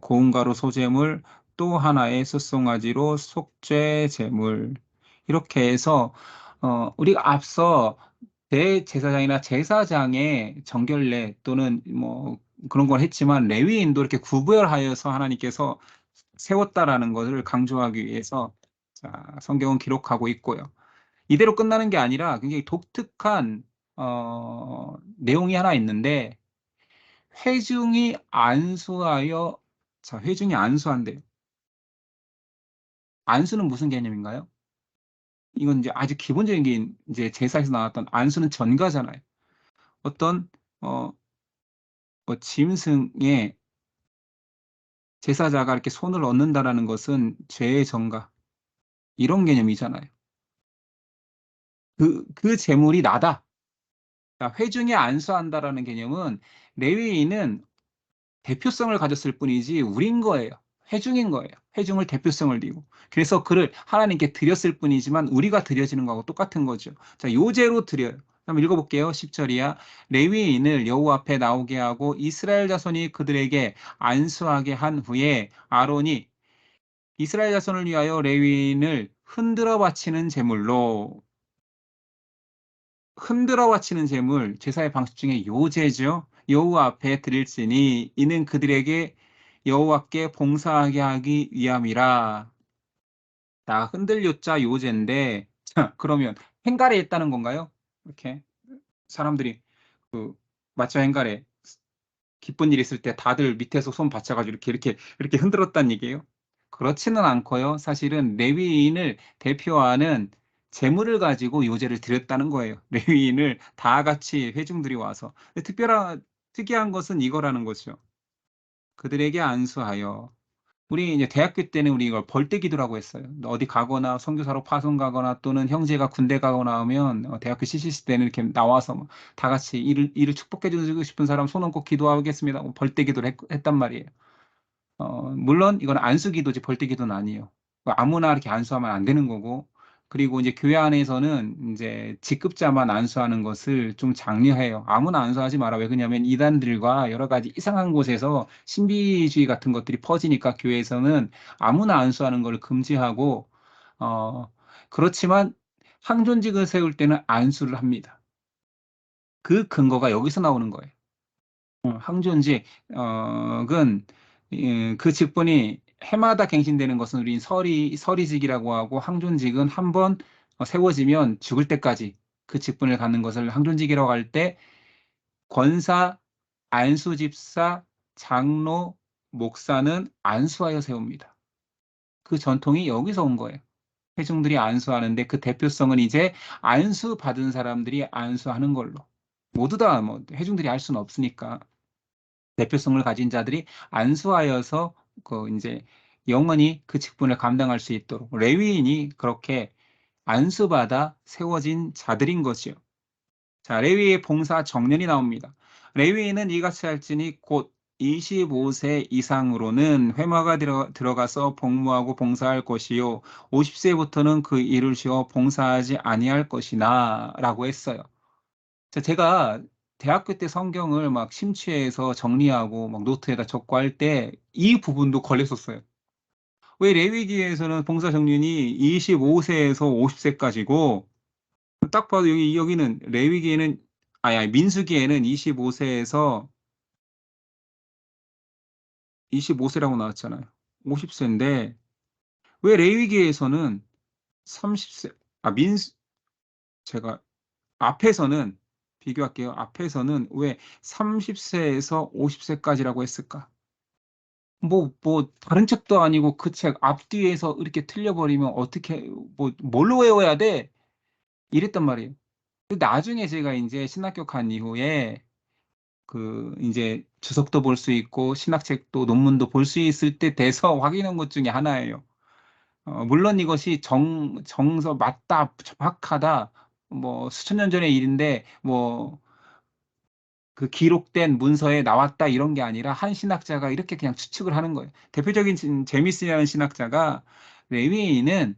고운 가루 소제물, 또 하나의 숫송아지로 속죄 제물. 이렇게 해서 우리가 앞서 대제사장이나 제사장의 정결례 또는 뭐 그런 걸 했지만 레위인도 이렇게 구별하여서 하나님께서 세웠다라는 것을 강조하기 위해서 자, 성경은 기록하고 있고요. 이대로 끝나는 게 아니라 굉장히 독특한 내용이 하나 있는데 회중이 안수하여 자, 회중이 안수한대요. 안수는 무슨 개념인가요? 이건 이제 아주 기본적인 게 이제 제사에서 나왔던 안수는 전가잖아요. 어떤 어, 짐승에 제사자가 이렇게 손을 얹는다라는 것은 죄의 전가 이런 개념이잖아요. 그 제물이 나다. 자, 회중에 안수한다라는 개념은 레위인은 대표성을 가졌을 뿐이지 우린 거예요. 회중인 거예요. 회중을 대표성을 띠고. 그래서 그를 하나님께 드렸을 뿐이지만 우리가 드려지는 거하고 똑같은 거죠. 자, 요제로 드려요. 한번 읽어볼게요. 10절이야. 레위인을 여호와 앞에 나오게 하고 이스라엘 자손이 그들에게 안수하게 한 후에 아론이 이스라엘 자손을 위하여 레위인을 흔들어 바치는 제물로 흔들어 바치는 제물, 제사의 방식 중에 요제죠. 여호와 앞에 드릴지니 이는 그들에게 여호와께 봉사하게 하기 위함이라. 자, 흔들 요자 요제인데 자, 그러면 행가래 했다는 건가요? 이렇게 사람들이 그 마차 행가래 기쁜 일 있을 때 다들 밑에서 손 받쳐가지고 이렇게 흔들었다는 얘기예요. 그렇지는 않고요. 사실은 레위인을 대표하는 재물을 가지고 요제를 드렸다는 거예요. 레위인을 다 같이 회중들이 와서. 근데 특이한 것은 이거라는 거죠. 그들에게 안수하여. 우리 이제 대학교 때는 우리 이걸 벌떼 기도라고 했어요. 어디 가거나 선교사로 파송 가거나 또는 형제가 군대 가거나 하면 대학교 CCC 때는 이렇게 나와서 다 같이 이를 축복해 주고 싶은 사람 손 얹고 기도하겠습니다. 벌떼 기도를 했단 말이에요. 물론 이건 안수기도지 벌떼기도는 아니에요. 아무나 이렇게 안수하면 안 되는 거고, 그리고 이제 교회 안에서는 이제 직급자만 안수하는 것을 좀 장려해요. 아무나 안수하지 마라. 왜 그러냐면 이단들과 여러 가지 이상한 곳에서 신비주의 같은 것들이 퍼지니까 교회에서는 아무나 안수하는 걸 금지하고, 어, 그렇지만 항존직을 세울 때는 안수를 합니다. 그 근거가 여기서 나오는 거예요. 항존직은 그 직분이 해마다 갱신되는 것은 우린 서리직이라고 하고 항존직은 한 번 세워지면 죽을 때까지 그 직분을 갖는 것을 항존직이라고 할 때 권사, 안수집사, 장로, 목사는 안수하여 세웁니다. 그 전통이 여기서 온 거예요. 회중들이 안수하는데 그 대표성은 이제 안수 받은 사람들이 안수하는 걸로. 모두 다 뭐 회중들이 할 수는 없으니까. 대표성을 가진 자들이 안수하여서 그 이제 영원히 그 직분을 감당할 수 있도록 레위인이 그렇게 안수받아 세워진 자들인 것이요. 자, 레위의 봉사 정년이 나옵니다. 레위인은 이같이 할지니 곧 25세 이상으로는 회마가 들어가서 복무하고 봉사할 것이요. 50세부터는 그 일을 쉬어 봉사하지 아니할 것이나 라고 했어요. 제가 대학교 때 성경을 막 심취해서 정리하고 막 노트에다 적고 할 때 이 부분도 걸렸었어요. 왜 레위기에서는 봉사 정년이 25세에서 50세까지고 딱 봐도 여기는 레위기에는 아니 민수기에는 25세라고 나왔잖아요. 50세인데 왜 레위기에서는 30세 민수 제가 앞에서는 비교할게요. 앞에서는 왜 30세에서 50세까지라고 했을까? 다른 책도 아니고 그 책 앞뒤에서 이렇게 틀려버리면 어떻게, 뭘로 외워야 돼? 이랬단 말이에요. 근데 나중에 제가 이제 신학교 간 이후에 이제 주석도 볼 수 있고 신학책도 논문도 볼 수 있을 때 돼서 확인한 것 중에 하나예요. 물론 이것이 정서 맞다, 정확하다, 수천 년 전의 일인데, 그 기록된 문서에 나왔다 이런 게 아니라 한 신학자가 이렇게 그냥 추측을 하는 거예요. 대표적인 제미스라는 신학자가 레위인은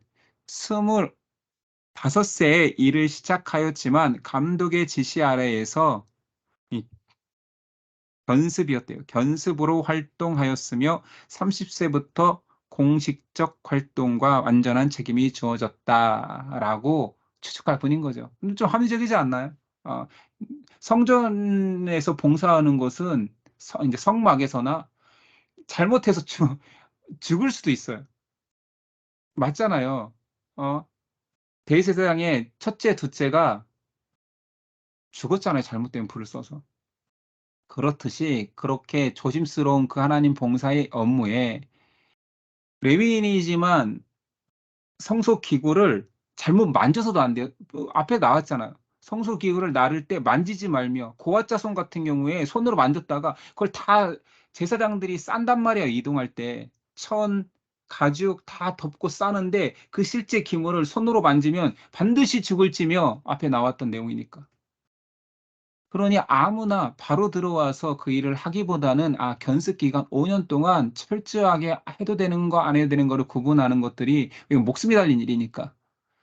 25세에 일을 시작하였지만 감독의 지시 아래에서 견습이었대요. 견습으로 활동하였으며 30세부터 공식적 활동과 완전한 책임이 주어졌다라고 추측할 뿐인 거죠. 좀 합리적이지 않나요? 어, 성전에서 봉사하는 것은 이제 성막에서나 잘못해서 죽을 수도 있어요. 맞잖아요. 어, 대제사장의 첫째, 둘째가 죽었잖아요. 잘못된 불을 써서. 그렇듯이 그렇게 조심스러운 그 하나님 봉사의 업무에 레위인이지만 성소 기구를 잘못 만져서도 안 돼요. 앞에 나왔잖아요. 성소 기구를 나를 때 만지지 말며 고아자손 같은 경우에 손으로 만졌다가 그걸 다 제사장들이 싼단 말이에요. 이동할 때 천, 가죽 다 덮고 싸는데 그 실제 기물을 손으로 만지면 반드시 죽을지며 앞에 나왔던 내용이니까. 그러니 아무나 바로 들어와서 그 일을 하기보다는 견습 기간 5년 동안 철저하게 해도 되는 거 안 해도 되는 거를 구분하는 것들이 이거 목숨이 달린 일이니까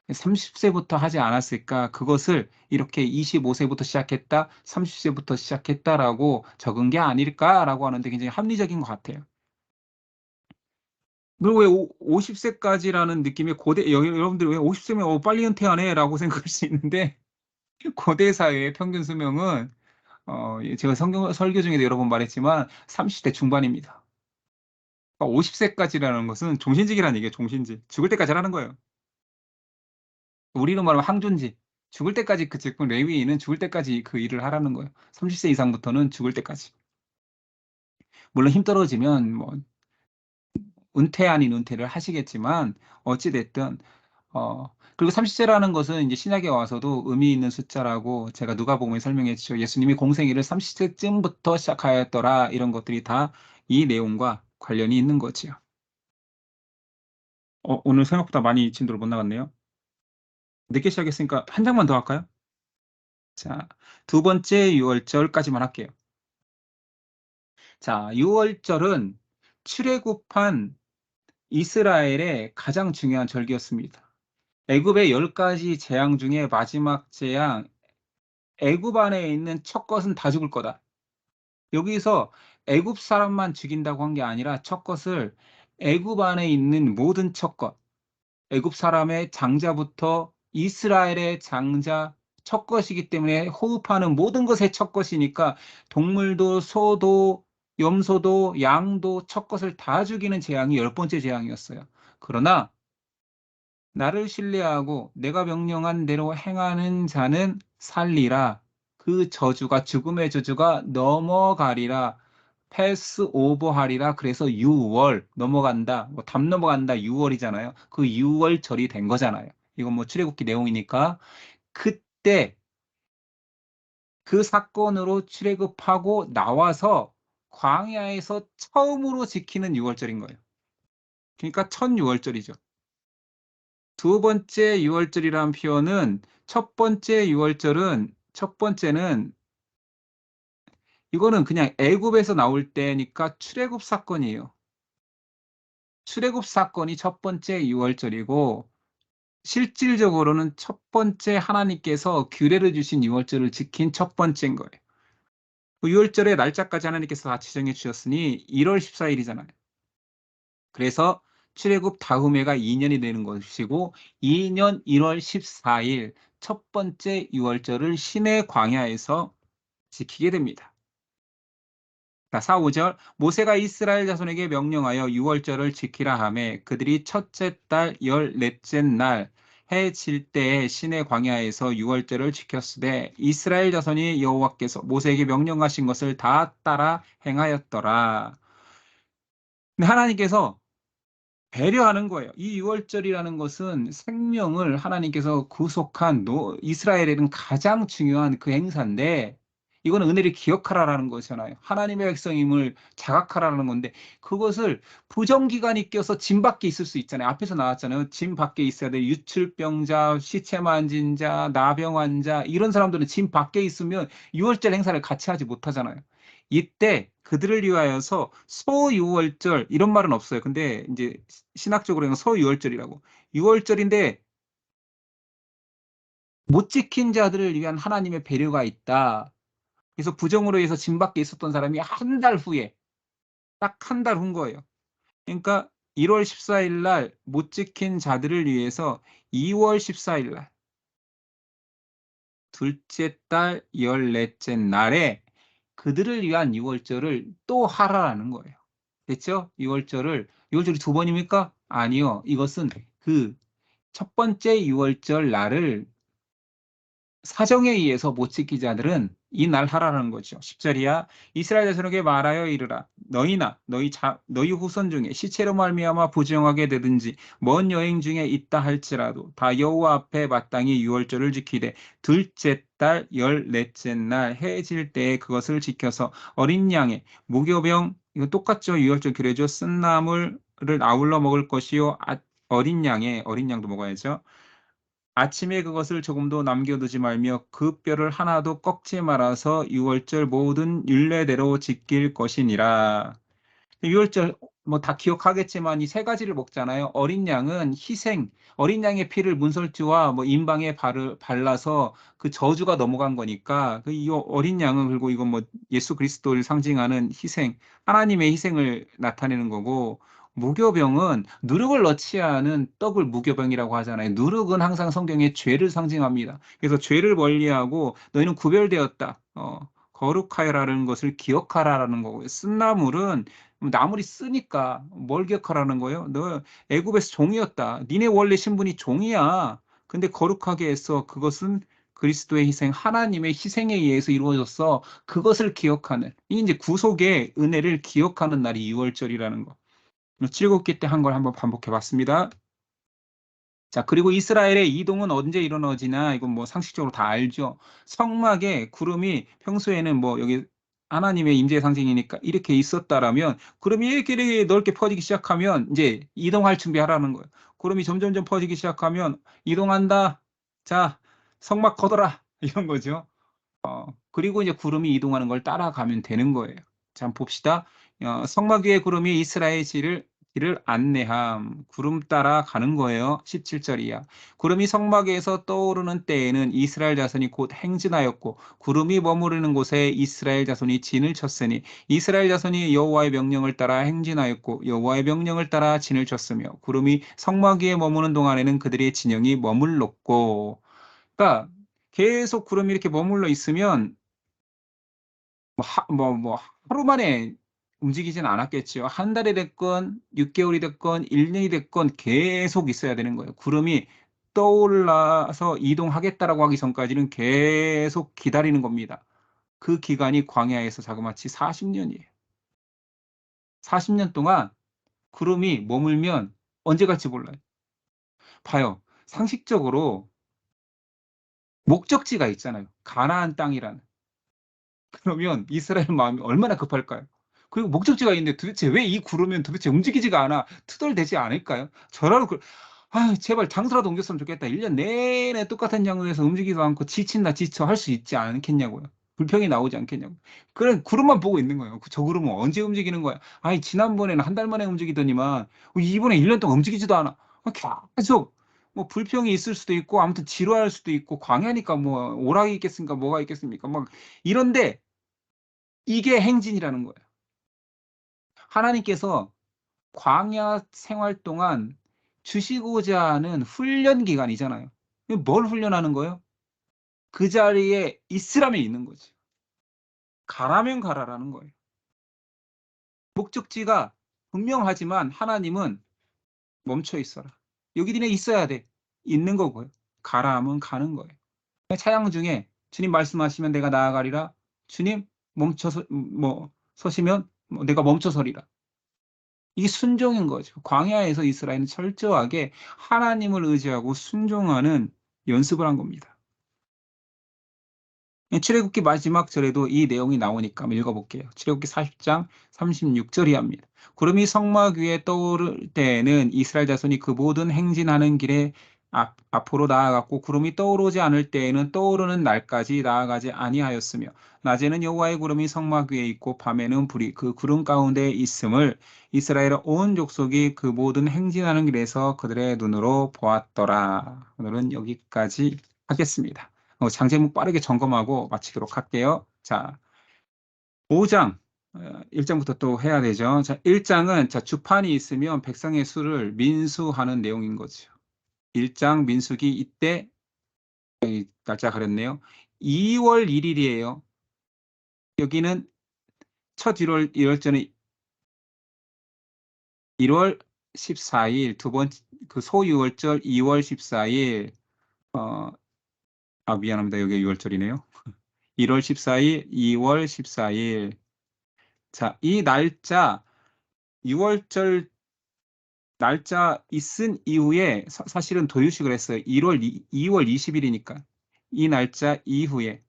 30세부터 하지 않았을까? 그것을 이렇게 25세부터 시작했다, 30세부터 시작했다라고 적은 게 아닐까라고 하는데 굉장히 합리적인 것 같아요. 그리고 왜 50세까지라는 느낌이 여러분들 왜 50세면 빨리 은퇴하네라고 생각할 수 있는데 고대 사회의 평균 수명은 제가 설교 중에도 여러 번 말했지만 30대 중반입니다. 그러니까 50세까지라는 것은 종신직이라는 얘기예요. 종신직. 죽을 때까지 하는 거예요. 우리로 말하면 항존직. 죽을 때까지 즉 레위인은 죽을 때까지 그 일을 하라는 거예요. 30세 이상부터는 죽을 때까지. 물론 힘 떨어지면 뭐 은퇴 아닌 은퇴를 하시겠지만 어찌 됐든 그리고 30세라는 것은 이제 신약에 와서도 의미 있는 숫자라고 제가 누가복음에 설명해 주죠. 예수님이 공생애를 30세쯤부터 시작하였더라. 이런 것들이 다 이 내용과 관련이 있는 거지요. 오늘 생각보다 많이 진도를 못 나갔네요. 늦게 시작했으니까 한 장만 더 할까요? 자, 두 번째 유월절까지만 할게요. 자, 유월절은 출애굽한 이스라엘의 가장 중요한 절기였습니다. 애굽의 10가지 재앙 중에 마지막 재앙, 애굽 안에 있는 첫 것은 다 죽을 거다. 여기서 애굽 사람만 죽인다고 한 게 아니라 첫 것을 애굽 안에 있는 모든 첫 것, 애굽 사람의 장자부터 이스라엘의 장자 첫 것이기 때문에 호흡하는 모든 것의 첫 것이니까 동물도 소도 염소도 양도 첫 것을 다 죽이는 재앙이 10번째 재앙이었어요. 그러나 나를 신뢰하고 내가 명령한 대로 행하는 자는 살리라. 그 저주가 죽음의 저주가 넘어가리라. 패스 오버하리라. 그래서 6월 넘어간다. 뭐담 넘어간다. 6월이잖아요. 그 6월절이 된 거잖아요. 이건 뭐 출애굽기 내용이니까 그때 그 사건으로 출애굽하고 나와서 광야에서 처음으로 지키는 6월절인 거예요. 그러니까 첫 6월절이죠. 두 번째 6월절이라는 표현은 첫 번째는 이거는 그냥 애굽에서 나올 때니까 출애굽 사건이에요. 출애굽 사건이 첫 번째 6월절이고 실질적으로는 첫 번째 하나님께서 규례를 주신 6월절을 지킨 첫 번째인 거예요. 그 6월절의 날짜까지 하나님께서 다 지정해 주셨으니 1월 14일이잖아요. 그래서 출애굽 다음 해가 2년이 되는 것이고 2년 1월 14일 첫 번째 6월절을 시내 광야에서 지키게 됩니다. 자, 4, 5절 모세가 이스라엘 자손에게 명령하여 6월절을 지키라 하매 그들이 첫째 달 14째 날 해 질 때에 시내 광야에서 6월절을 지켰으되 이스라엘 자손이 여호와께서 모세에게 명령하신 것을 다 따라 행하였더라. 근데 하나님께서 배려하는 거예요. 이 유월절이라는 것은 생명을 하나님께서 구속한 이스라엘에는 가장 중요한 그 행사인데 이거는 은혜를 기억하라라는 거잖아요. 하나님의 백성임을 자각하라는 건데 그것을 부정기간이 껴서 짐 밖에 있을 수 있잖아요. 앞에서 나왔잖아요. 짐 밖에 있어야 돼. 유출병자, 시체 만진 자, 나병 환자 이런 사람들은 짐 밖에 있으면 유월절 행사를 같이 하지 못하잖아요. 이때 그들을 위하여서 소유월절 이런 말은 없어요. 근데 이제 신학적으로는 소유월절이라고. 유월절인데 못 지킨 자들을 위한 하나님의 배려가 있다. 그래서 부정으로 해서 진 밖에 있었던 사람이 한 달 후에, 딱 한 달 후인 거예요. 그러니까 1월 14일 날 못 지킨 자들을 위해서 2월 14일 날, 둘째 달 14째 날에 그들을 위한 유월절을 또 하라라는 거예요. 됐죠? 유월절이 두 번입니까? 아니요. 이것은 그 첫 번째 유월절 날을 사정에 의해서 못 지킨 자들은 이 날 하라는 거죠. 10절이야. 이스라엘 자손에게 말하여 이르라. 너희나 너희 후손 중에 시체로 말미암아 부정하게 되든지 먼 여행 중에 있다 할지라도 다 여호와 앞에 마땅히 유월절을 지키되 둘째 달 14째 날 해질 때에 그것을 지켜서 어린 양의 무교병, 이거 똑같죠. 유월절 규례죠. 쓴 나물을 아울러 먹을 것이요. 어린 양도 먹어야죠. 아침에 그것을 조금도 남겨두지 말며 그 뼈를 하나도 꺾지 말아서 유월절 모든 율례대로 지킬 것이니라. 유월절 뭐 다 기억하겠지만 이 세 가지를 먹잖아요. 어린 양은 희생, 어린 양의 피를 문설주와 뭐 임방에 발라서 그 저주가 넘어간 거니까 이 어린 양은, 그리고 이건 뭐 예수 그리스도를 상징하는 희생, 하나님의 희생을 나타내는 거고, 무교병은 누룩을 넣지 않은 떡을 무교병이라고 하잖아요. 누룩은 항상 성경에 죄를 상징합니다. 그래서 죄를 멀리하고 너희는 구별되었다. 거룩하여라는 것을 기억하라라는 거고요. 쓴 나물은 나물이 쓰니까 뭘 기억하라는 거예요? 너 애굽에서 종이었다. 니네 원래 신분이 종이야. 근데 거룩하게 해서 그것은 그리스도의 희생, 하나님의 희생에 의해서 이루어졌어. 그것을 기억하는, 이 이제 구속의 은혜를 기억하는 날이 유월절이라는 거. 출애굽기 때 한 걸 한번 반복해 봤습니다. 자, 그리고 이스라엘의 이동은 언제 일어나지나 이건 뭐 상식적으로 다 알죠. 성막에 구름이 평소에는 뭐 여기 하나님의 임재의 상징이니까 이렇게 있었다라면 구름이 이렇게 넓게 퍼지기 시작하면 이제 이동할 준비하라는 거예요. 구름이 점점점 퍼지기 시작하면 이동한다. 자, 성막 걷어라. 이런 거죠. 그리고 이제 구름이 이동하는 걸 따라가면 되는 거예요. 자, 한번 봅시다. 성막 위에 구름이 이스라엘 길을 안내함. 구름 따라 가는 거예요. 17절이야. 구름이 성막에서 떠오르는 때에는 이스라엘 자손이 곧 행진하였고 구름이 머무르는 곳에 이스라엘 자손이 진을 쳤으니 이스라엘 자손이 여호와의 명령을 따라 행진하였고 여호와의 명령을 따라 진을 쳤으며 구름이 성막 위에 머무는 동안에는 그들의 진영이 머물렀고. 그러니까 계속 구름이 이렇게 머물러 있으면 뭐 하루 만에 움직이진 않았겠죠. 한 달이 됐건 6개월이 됐건 1년이 됐건 계속 있어야 되는 거예요. 구름이 떠올라서 이동하겠다라고 하기 전까지는 계속 기다리는 겁니다. 그 기간이 광야에서 자그마치 40년이에요. 40년 동안 구름이 머물면 언제 갈지 몰라요. 봐요. 상식적으로 목적지가 있잖아요. 가나안 땅이라는. 그러면 이스라엘 마음이 얼마나 급할까요? 그리고 목적지가 있는데 도대체 왜 이 구름은 도대체 움직이지가 않아? 투덜대지 않을까요? 저라도 제발 장소라도 옮겼으면 좋겠다. 1년 내내 똑같은 장소에서 움직이지도 않고 지친다 지쳐 할 수 있지 않겠냐고요. 불평이 나오지 않겠냐고. 그런 구름만 보고 있는 거예요. 저 구름은 언제 움직이는 거야? 아니 지난번에는 한 달 만에 움직이더니만 이번에 1년 동안 움직이지도 않아. 계속 뭐 불평이 있을 수도 있고 아무튼 지루할 수도 있고 광야니까 뭐 오락이 있겠습니까? 뭐가 있겠습니까? 막 이런데 이게 행진이라는 거예요. 하나님께서 광야 생활 동안 주시고자 하는 훈련 기간이잖아요. 뭘 훈련하는 거예요? 그 자리에 있으라면 있는 거지. 가라면 가라라는 거예요. 목적지가 분명하지만 하나님은 멈춰 있어라. 여기 니네 있어야 돼. 있는 거고요. 가라 하면 가는 거예요. 차양 중에 주님 말씀하시면 내가 나아가리라. 주님 멈춰서 서시면 내가 멈춰서리라. 이게 순종인 거죠. 광야에서 이스라엘은 철저하게 하나님을 의지하고 순종하는 연습을 한 겁니다. 출애굽기 마지막 절에도 이 내용이 나오니까 한번 읽어볼게요. 출애굽기 40장 36절이 합니다. 구름이 성막 위에 떠오를 때에는 이스라엘 자손이 그 모든 행진하는 길에 앞으로 나아갔고 구름이 떠오르지 않을 때에는 떠오르는 날까지 나아가지 아니하였으며 낮에는 여호와의 구름이 성막 위에 있고 밤에는 불이 그 구름 가운데 있음을 이스라엘 온 족속이 그 모든 행진하는 길에서 그들의 눈으로 보았더라. 오늘은 여기까지 하겠습니다. 장제목 빠르게 점검하고 마치도록 할게요. 자, 5장 1장부터 또 해야 되죠. 자, 1장은 자, 주판이 있으면 백성의 수를 민수하는 내용인 거죠. 1장 민수기 이때 날짜 가렸네요. 2월 1일이에요. 여기는 첫 1월절은 1월 14일, 두 번째 그 소유월절 2월 14일. 미안합니다. 여기 6월절이네요. 1월 14일, 2월 14일. 자, 이 날짜 6월절 날짜 있은 이후에 사실은 도유식을 했어요. 2월 20일이니까. 이 날짜 이후에.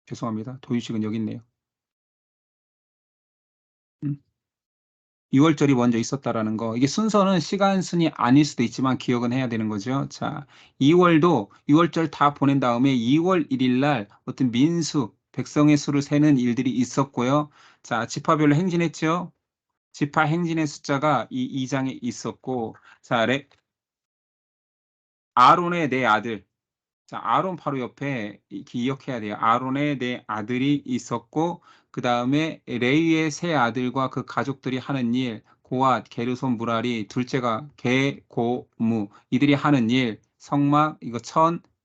죄송합니다. 도유식은 여기 있네요. 6월절이 먼저 있었다라는 거. 이게 순서는 시간 순이 아닐 수도 있지만 기억은 해야 되는 거죠. 자, 2월도 6월절 다 보낸 다음에 2월 1일 날 어떤 민수, 백성의 수를 세는 일들이 있었고요. 자, 지파별로 행진했죠. 지파 행진의 숫자가 이 2장에 있었고, 자, 아론의 네 아들. 자, 아론 바로 옆에 기억해야 돼요. 아론의 네 아들이 있었고, 그 다음에 레위의 세 아들과 그 가족들이 하는 일, 고앗, 게르손, 무라리, 둘째가 게, 고, 무, 이들이 하는 일, 성막, 이거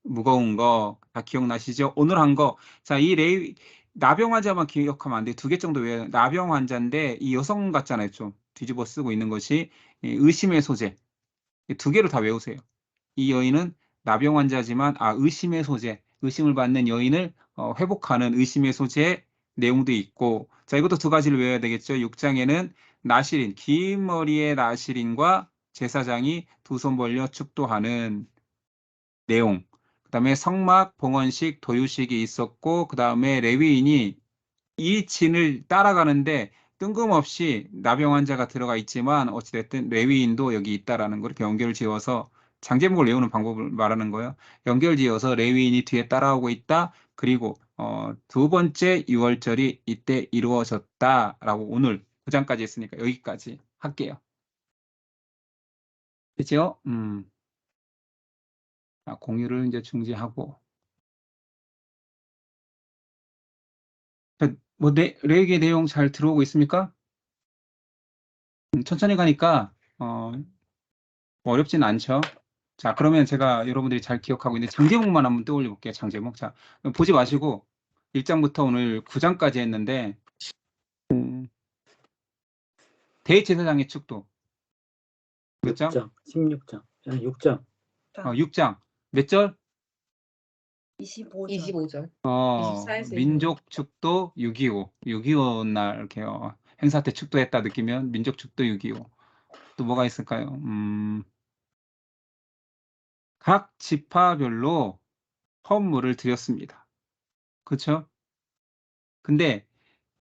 무거운 거, 다 기억나시죠? 오늘 한 거. 자, 이 나병 환자만 기억하면 안 돼. 두 개 정도 외워요. 나병 환자인데, 이 여성 같잖아요. 좀 뒤집어 쓰고 있는 것이 의심의 소재. 이 두 개를 다 외우세요. 이 여인은 나병 환자지만 의심의 소재, 의심을 받는 여인을 회복하는 의심의 소재의 내용도 있고, 자, 이것도 두 가지를 외워야 되겠죠. 6장에는 나시린, 긴 머리의 나시린과 제사장이 두 손 벌려 축도하는 내용, 그 다음에 성막, 봉헌식, 도유식이 있었고, 그 다음에 레위인이 이 진을 따라가는데 뜬금없이 나병 환자가 들어가 있지만 어찌됐든 레위인도 여기 있다라는 걸 이렇게 연결 지어서 장제목을 외우는 방법을 말하는 거예요. 연결 지어서 레위인이 뒤에 따라오고 있다. 그리고 두 번째 6월절이 이때 이루어졌다라고 오늘 9장까지 했으니까 여기까지 할게요. 그죠? 공유를 이제 중지하고. 뭐 레위기 내용 잘 들어오고 있습니까? 천천히 가니까 어렵진 않죠. 자, 그러면 제가 여러분들이 잘 기억하고 있는 장제목만 한번 떠올려 볼게요. 장제목. 자, 보지 마시고 1장부터 오늘 9장까지 했는데 대제사장의 축도 몇 장? 6장, 16장, 6장. 6장. 몇 절? 25절. 24에서 민족 축도 6.25. 6.25 날 이렇게 행사 때 축도했다 느끼면 민족 축도 6.25. 또 뭐가 있을까요? 각 지파별로 헌물을 드렸습니다. 그렇죠? 근데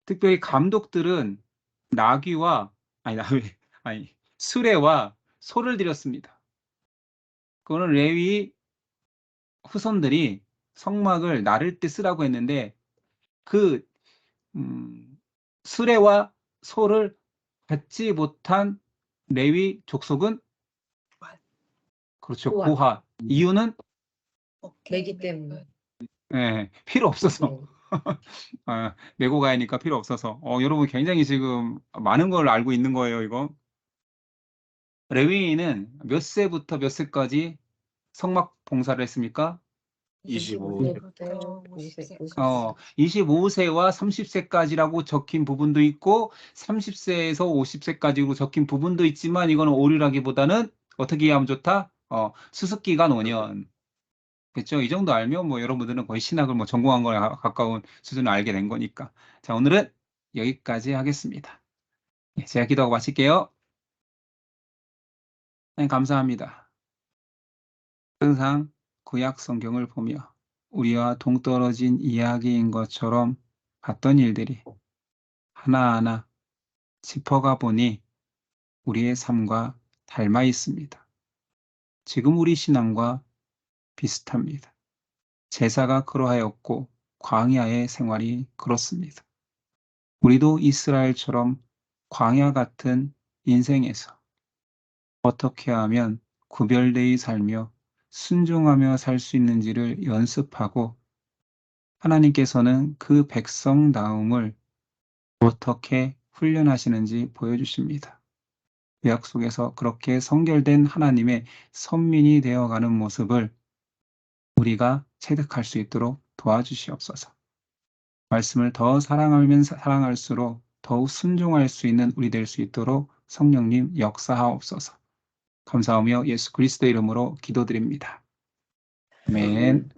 특별히 감독들은 나귀와 수레와 소를 드렸습니다. 그거는 레위 후손들이 성막을 나를 때 쓰라고 했는데 그 수레와 소를 받지 못한 레위 족속은 그렇죠. 고핫. 이유는 매기 때문에. 필요 없어서. 메고 가야니까 필요 없어서. 여러분 굉장히 지금 많은 걸 알고 있는 거예요, 이거. 레위인은 몇 세부터 몇 세까지 성막 봉사를 했습니까? 25세와 30세까지라고 적힌 부분도 있고 30세에서 50세까지로 적힌 부분도 있지만 이거는 오류라기보다는 어떻게 하면 좋다? 수습기간 5년. 그렇죠? 이 정도 알면 뭐 여러분들은 거의 신학을 뭐 전공한 거에 가까운 수준을 알게 된 거니까. 자, 오늘은 여기까지 하겠습니다. 제가 기도하고 마칠게요. 네, 감사합니다. 항상 구약 성경을 보며 우리와 동떨어진 이야기인 것처럼 봤던 일들이 하나하나 짚어가 보니 우리의 삶과 닮아 있습니다. 지금 우리 신앙과 비슷합니다. 제사가 그러하였고 광야의 생활이 그렇습니다. 우리도 이스라엘처럼 광야 같은 인생에서 어떻게 하면 구별되이 살며 순종하며 살 수 있는지를 연습하고 하나님께서는 그 백성다움을 어떻게 훈련하시는지 보여주십니다. 구약 속에서 그렇게 성결된 하나님의 선민이 되어가는 모습을 우리가 체득할 수 있도록 도와주시옵소서. 말씀을 더 사랑하면 사랑할수록 더욱 순종할 수 있는 우리 될 수 있도록 성령님 역사하옵소서. 감사하며 예수 그리스도의 이름으로 기도드립니다. 아멘.